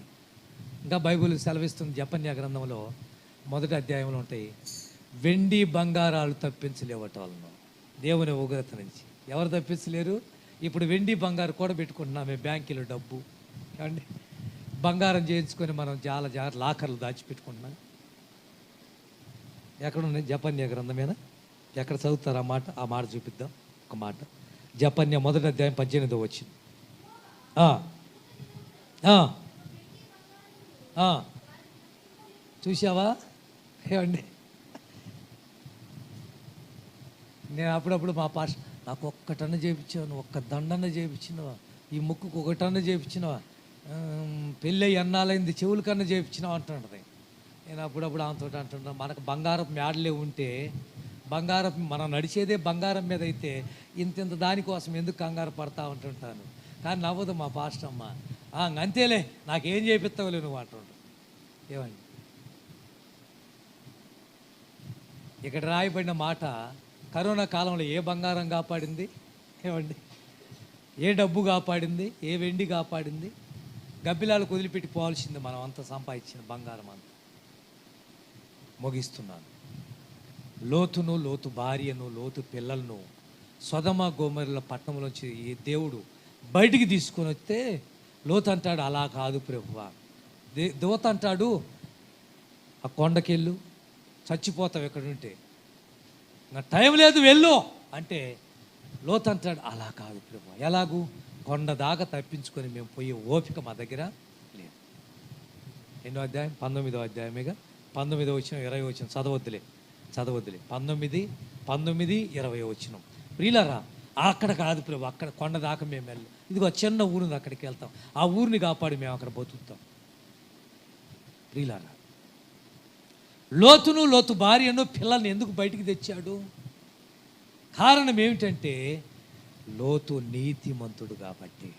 A: ఇంకా బైబిల్ సెలవిస్తుంది జపన్య గ్రంథంలో 1వ అధ్యాయంలో ఉంటాయి, వెండి బంగారాలు తప్పించలేవట వాళ్ళను దేవుని ఉగ్రత నుంచి. ఎవరు తప్పించలేరు? ఇప్పుడు వెండి బంగారు కూడా పెట్టుకుంటున్నామే బ్యాంకులో డబ్బు, ఏమండి? బంగారం చేయించుకొని మనం చాలా లాకర్లు దాచిపెట్టుకుంటున్నాం. ఎక్కడున్నాయి? జపన్య గ్రంథమేనా? ఎక్కడ చదువుతారు ఆ మాట చూపిద్దాం. ఒక మాట, జపన్య 1వ అధ్యాయం 18వ వచనం. చూసావా ఏమండి? నేను అప్పుడప్పుడు మా పాస్ నాకు ఒక్కటన్న చేయించావు, ఒక్క దండన్న చేయించినవా, ఈ ముక్కుకు ఒకటన్న చేయించినవా, పెళ్ళి ఎన్నాలైంది చెవుల కన్నా చేయించినావు అంటుంటుంది. నేను అప్పుడప్పుడు ఆమెతో అంటున్నాను, మనకు బంగారం మేడలే ఉంటే, బంగారం మనం నడిచేదే బంగారం మీద అయితే ఇంత దానికోసం ఎందుకు కంగారు పడతా ఉంటుంటాను. కానీ నవ్వదు మా పాస్టర్ అమ్మ. అంతేలే, నాకేం చేపిస్తావులే నువ్వు అంటుంటావు. ఏమండి, ఇక్కడ రాయబడిన మాట, కరోనా కాలంలో ఏ బంగారం కాపాడింది? ఏమండి, ఏ డబ్బు కాపాడింది? ఏ వెండి కాపాడింది? గబ్బిలాలు వదిలిపెట్టి పోవాల్సింది మనం అంత సంపాదించిన బంగారం అంతా. ముగిస్తున్నాను. లోతును, లోతు భార్యను, లోతు పిల్లలను సొదమ గోమరుల పట్టణంలోంచి ఈ దేవుడు బయటికి తీసుకొని వస్తే లోతు అంటాడు, అలా కాదు ప్రభువా. దూత అంటాడు, ఆ కొండకెళ్ళు, చచ్చిపోతావు ఎక్కడుంటే, నా టైం లేదు వెళ్ళు అంటే, లోతు అంటాడు, అలా కాదు ప్రభువా. ఎలాగూ? కొండ దాకా తప్పించుకొని మేము పోయే ఓపిక మా దగ్గర లేదు. ఎన్నో అధ్యాయం? 19వ అధ్యాయమేగా. 19వ వచనం 20వ వచనం చదవద్దులే 19, 20వ వచనం. ప్రియులారా, అక్కడ కాదు ప్రభు, అక్కడ కొండ దాకా మేము వెళ్ళాం. ఇదిగో చిన్న ఊరుంది, అక్కడికి వెళ్తాం, ఆ ఊరిని కాపాడి మేము అక్కడ బతుకుతాం. ప్రియులారా, లోతును, లోతు భార్యను, పిల్లల్ని ఎందుకు బయటికి తెచ్చాడు? కారణం ఏమిటంటే, లోతు నీతిమంతుడు కాబట్టి.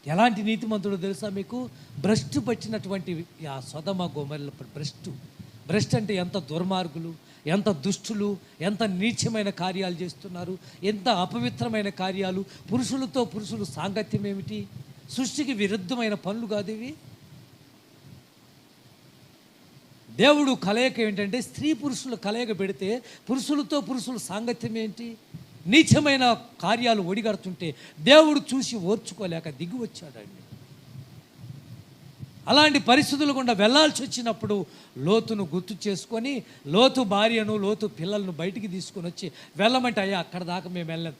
A: ఎలాంటి నీతిమంతుడు తెలుసా మీకు? భ్రష్టు పట్టినటువంటి ఆ సొదమ గొమొర్రా భ్రష్టు అంటే ఎంత దుర్మార్గులు, ఎంత దుష్టులు, ఎంత నీచమైన కార్యాలు చేస్తున్నారు, ఎంత అపవిత్రమైన కార్యాలు. పురుషులతో పురుషులు సాంగత్యం ఏమిటి? సృష్టికి విరుద్ధమైన పనులు కాదు ఇవి. దేవుడు కలయిక ఏంటంటే, స్త్రీ పురుషులు కలయిక పెడితే పురుషులతో పురుషులు సాంగత్యం ఏంటి? నీచమైన కార్యాలు ఒడిగడుతుంటే దేవుడు చూసి ఓర్చుకోలేక దిగి వచ్చాడండి. అలాంటి పరిస్థితులు గుండా వెళ్ళాల్సి వచ్చినప్పుడు లోతును గుర్తు చేసుకొని, లోతు భార్యను, లోతు పిల్లలను బయటికి తీసుకొని వచ్చి వెళ్ళమంటే, అయ్యా అక్కడ దాకా మేము వెళ్ళలేం,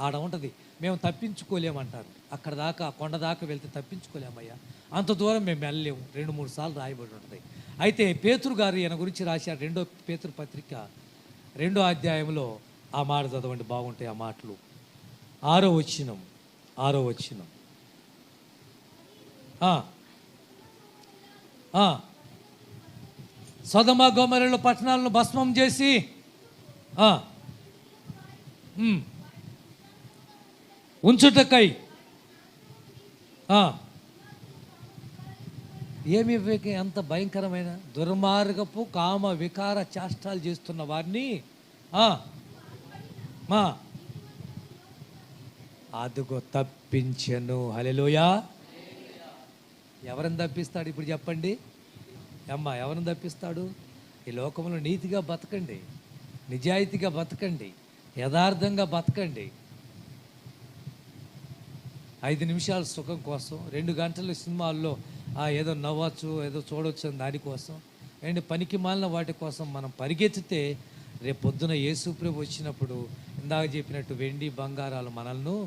A: ఆడ ఉంటుంది, మేము తప్పించుకోలేమంటారు. అక్కడ దాకా, కొండ దాకా వెళ్తే తప్పించుకోలేమయ్యా, అంత దూరం మేము వెళ్ళలేము. 2-3 సార్లు రాయబడి ఉంటుంది. అయితే పేతురు గారు ఈయన గురించి రాశారు. 2వ పేతురు పత్రిక 2వ అధ్యాయంలో ఆ మాట చదవండి, బాగుంటాయి ఆ మాటలు. 6వ వచనం. సొదొమ గొమొర్రా పట్టణాలను భస్మం చేసి ఉంచుటకై ఏమి ఎంత భయంకరమైన దుర్మార్గపు కామ వికార చేష్టాలు చేస్తున్న వారిని అదుగో తప్పించెను. హల్లెలూయా. ఎవరిని తప్పిస్తాడు ఇప్పుడు చెప్పండి అమ్మా? ఎవరిని తప్పిస్తాడు? ఈ లోకంలో నీతిగా బతకండి, నిజాయితీగా బతకండి, యథార్థంగా బతకండి. 5 నిమిషాల సుఖం కోసం, 2 గంటల సినిమాల్లో ఏదో నవ్వచ్చు, ఏదో చూడవచ్చు అని దానికోసం, అండ్ పనికి మాలిన వాటి కోసం మనం పరిగెత్తితే రేపు పొద్దున యేసుప్రభు వచ్చినప్పుడు ఇందాక చెప్పినట్టు వెండి బంగారాలు మనల్ని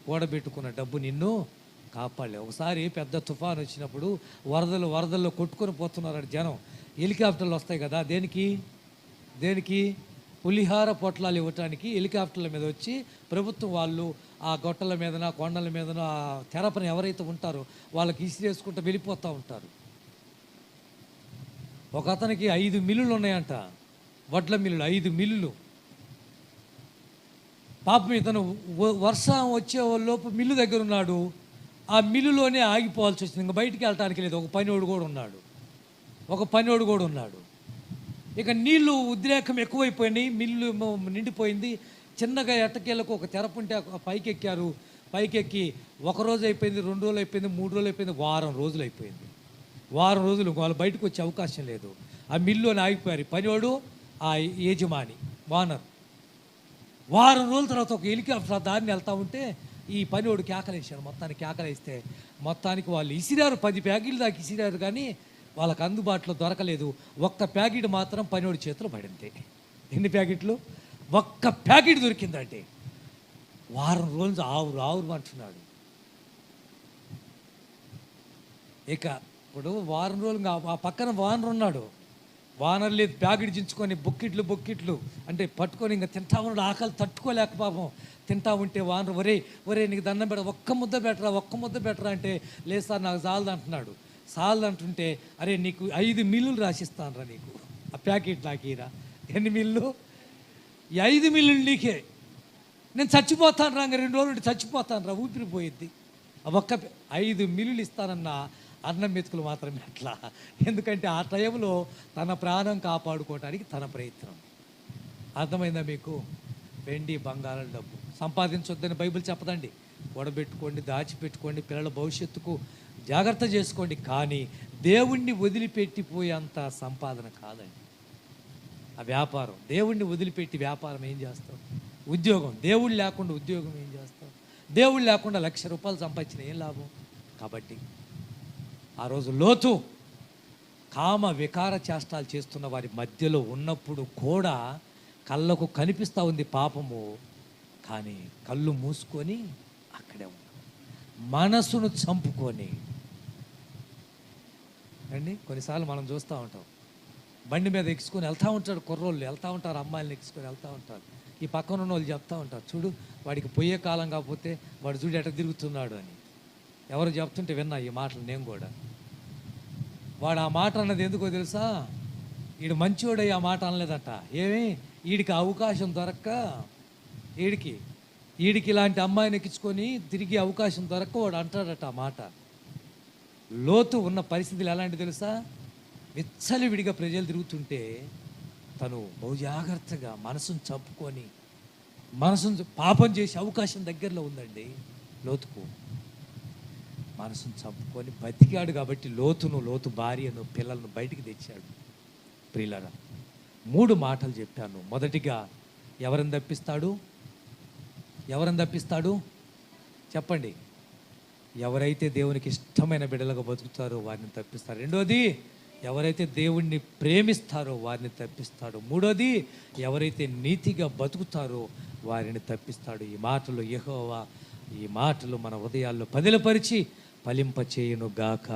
A: కూడబెట్టుకున్న డబ్బు నిన్ను కాపాడలే. ఒకసారి పెద్ద తుఫాను వచ్చినప్పుడు వరదల్లో కొట్టుకొని పోతున్నారు జనం. హెలికాప్టర్లు వస్తాయి కదా, దేనికి పులిహార పొట్లాలు ఇవ్వటానికి హెలికాప్టర్ల మీద వచ్చి ప్రభుత్వం వాళ్ళు ఆ గొట్టల మీదన కొండల మీదన ఆ తెరపని ఎవరైతే ఉంటారో వాళ్ళకి ఇసిరేసుకుంటూ వెళ్ళిపోతూ ఉంటారు. ఒక అతనికి 5 మిల్లులు ఉన్నాయంట, వడ్ల మిల్లులు 5 మిల్లులు. పాపం ఇతను వర్షం వచ్చే లోపు మిల్లు దగ్గర ఉన్నాడు. ఆ మిల్లులోనే ఆగిపోవాల్సి వచ్చింది, ఇంకా బయటికి వెళ్ళటానికి లేదు. ఒక పనివాడు కూడా ఉన్నాడు. ఇక నీళ్లు ఉద్రేకం ఎక్కువైపోయినాయి, మిల్లు నిండిపోయింది. చిన్నగా ఎట్టకేళ్ళకు ఒక తెరపుంటే పైకెక్కారు. పైకెక్కి 1 రోజు అయిపోయింది, 2 రోజులు అయిపోయింది, 3 రోజులు అయిపోయింది, వారం రోజులు అయిపోయింది. వారం రోజులు వాళ్ళు బయటకు వచ్చే అవకాశం లేదు. ఆ మిల్లుని ఆగిపోయారు. పనివాడు, ఆ యజమాని, వానర్. వారం రోజుల తర్వాత ఒక హెలికాప్టర్ దారిని వెళ్తూ ఉంటే ఈ పనివాడు కేకలేశారు. మొత్తానికి కేకలేస్తే మొత్తానికి వాళ్ళు ఇసిరారు, 10 ప్యాకెట్లు దాకా ఇసిరారు, కానీ వాళ్ళకి అందుబాటులో దొరకలేదు. ఒక్క ప్యాకెట్ మాత్రం పనివాడి చేతిలో పడింది. ఎన్ని ప్యాకెట్లు? ఒక్క ప్యాకెట్ దొరికిందంటే వారం రోజులు ఆవురు అంటున్నాడు. ఇక ఇప్పుడు వారం రోజులు ఆ పక్కన వానర్ ఉన్నాడు. వానర్ లేదు, ప్యాకెట్ చించుకొని బొక్కిట్లు అంటే పట్టుకొని ఇంకా తింటా ఉన్నాడు. ఆకలి తట్టుకోలేక పాపం తింటా ఉంటే వానర్, ఒరే నీకు దండం ఒక్క ముద్ద పెట్టరా అంటే, లేదు సార్ నాకు చాలదు అంటున్నాడు. చాలదు అంటుంటే, అరే నీకు 5 మిల్లులు రాసిస్తానరా, నీకు ఆ ప్యాకెట్ నాకీరా. ఎన్ని మిల్లు? ఈ 5 మిల్లులు నీకే. నేను చచ్చిపోతాను రా, 2 రోజులు చచ్చిపోతాను రా, ఊపిరిపోయిద్ది. ఒక్క 5 మిల్లులు ఇస్తానన్నా అన్నం మెతుకులు మాత్రమే అట్లా. ఎందుకంటే ఆ టైంలో తన ప్రాణం కాపాడుకోవడానికి తన ప్రయత్నం. అర్థమైందా మీకు? వెండి బంగారం డబ్బు సంపాదించొద్దని బైబిల్ చెప్పదండి. కూడబెట్టుకోండి, దాచిపెట్టుకోండి, పిల్లల భవిష్యత్తుకు జాగ్రత్త చేసుకోండి, కానీ దేవుణ్ణి వదిలిపెట్టిపోయేంత సంపాదన కాదండి ఆ వ్యాపారం. దేవుణ్ణి వదిలిపెట్టి వ్యాపారం ఏం చేస్తాం? ఉద్యోగం, దేవుడు లేకుండా ఉద్యోగం ఏం చేస్తాం? దేవుడు లేకుండా ₹1,00,000 సంపాదించిన ఏం లాభం? కాబట్టి ఆ రోజు లోతు కామ వికార చేష్టాలు చేస్తున్న వారి మధ్యలో ఉన్నప్పుడు కూడా కళ్ళకు కనిపిస్తూ ఉంది పాపము, కానీ కళ్ళు మూసుకొని అక్కడే ఉన్నాడు. మనసును చంపుకొని అండి. కొన్నిసార్లు మనం చూస్తూ ఉంటాం, బండి మీద ఎక్కించుకొని వెళ్తూ ఉంటాడు, కుర్రోళ్ళు వెళ్తూ ఉంటారు, అమ్మాయిలను ఎక్కించుకొని వెళ్తూ ఉంటారు. ఈ పక్కన ఉన్న వాళ్ళు చెప్తూ ఉంటారు, చూడు వాడికి పోయే కాలం కాకపోతే వాడు చూడు ఎట తిరుగుతున్నాడు అని. ఎవరు చెప్తుంటే విన్నా ఈ మాటలు నేను కూడా. వాడు ఆ మాట అన్నది ఎందుకో తెలుసా? వీడు మంచివాడు ఆ మాట అనలేదట. ఏమి వీడికి అవకాశం దొరక్క, వీడికి ఇలాంటి అమ్మాయిని ఎక్కించుకొని తిరిగి అవకాశం దొరక్క వాడు అంటాడట ఆ మాట. లోతు ఉన్న పరిస్థితులు ఎలాంటి తెలుసా? విచ్చలవిడిగా ప్రజలు తిరుగుతుంటే తను బహు జాగ్రత్తగా మనసును చంపుకొని పాపం చేసే అవకాశం దగ్గరలో ఉందండి లోతుకు. మనసును చంపుకొని బతికాడు కాబట్టి లోతు భార్యను పిల్లలను బయటికి తెచ్చాడు. ప్రియులారా, 3 మాటలు చెప్పాను. మొదటిగా ఎవరిని తప్పిస్తాడు చెప్పండి. ఎవరైతే దేవునికి ఇష్టమైన బిడ్డలుగా బతుకుతారో వారిని తప్పిస్తారు. రెండోది, ఎవరైతే దేవుణ్ణి ప్రేమిస్తారో వారిని తప్పిస్తాడు. మూడోది, ఎవరైతే నీతిగా బతుకుతారో వారిని తప్పిస్తాడు. ఈ మాటలు యెహోవా ఈ మాటలు మన హృదయాల్లో పదిలపరిచి ఫలింపచేయును గాక.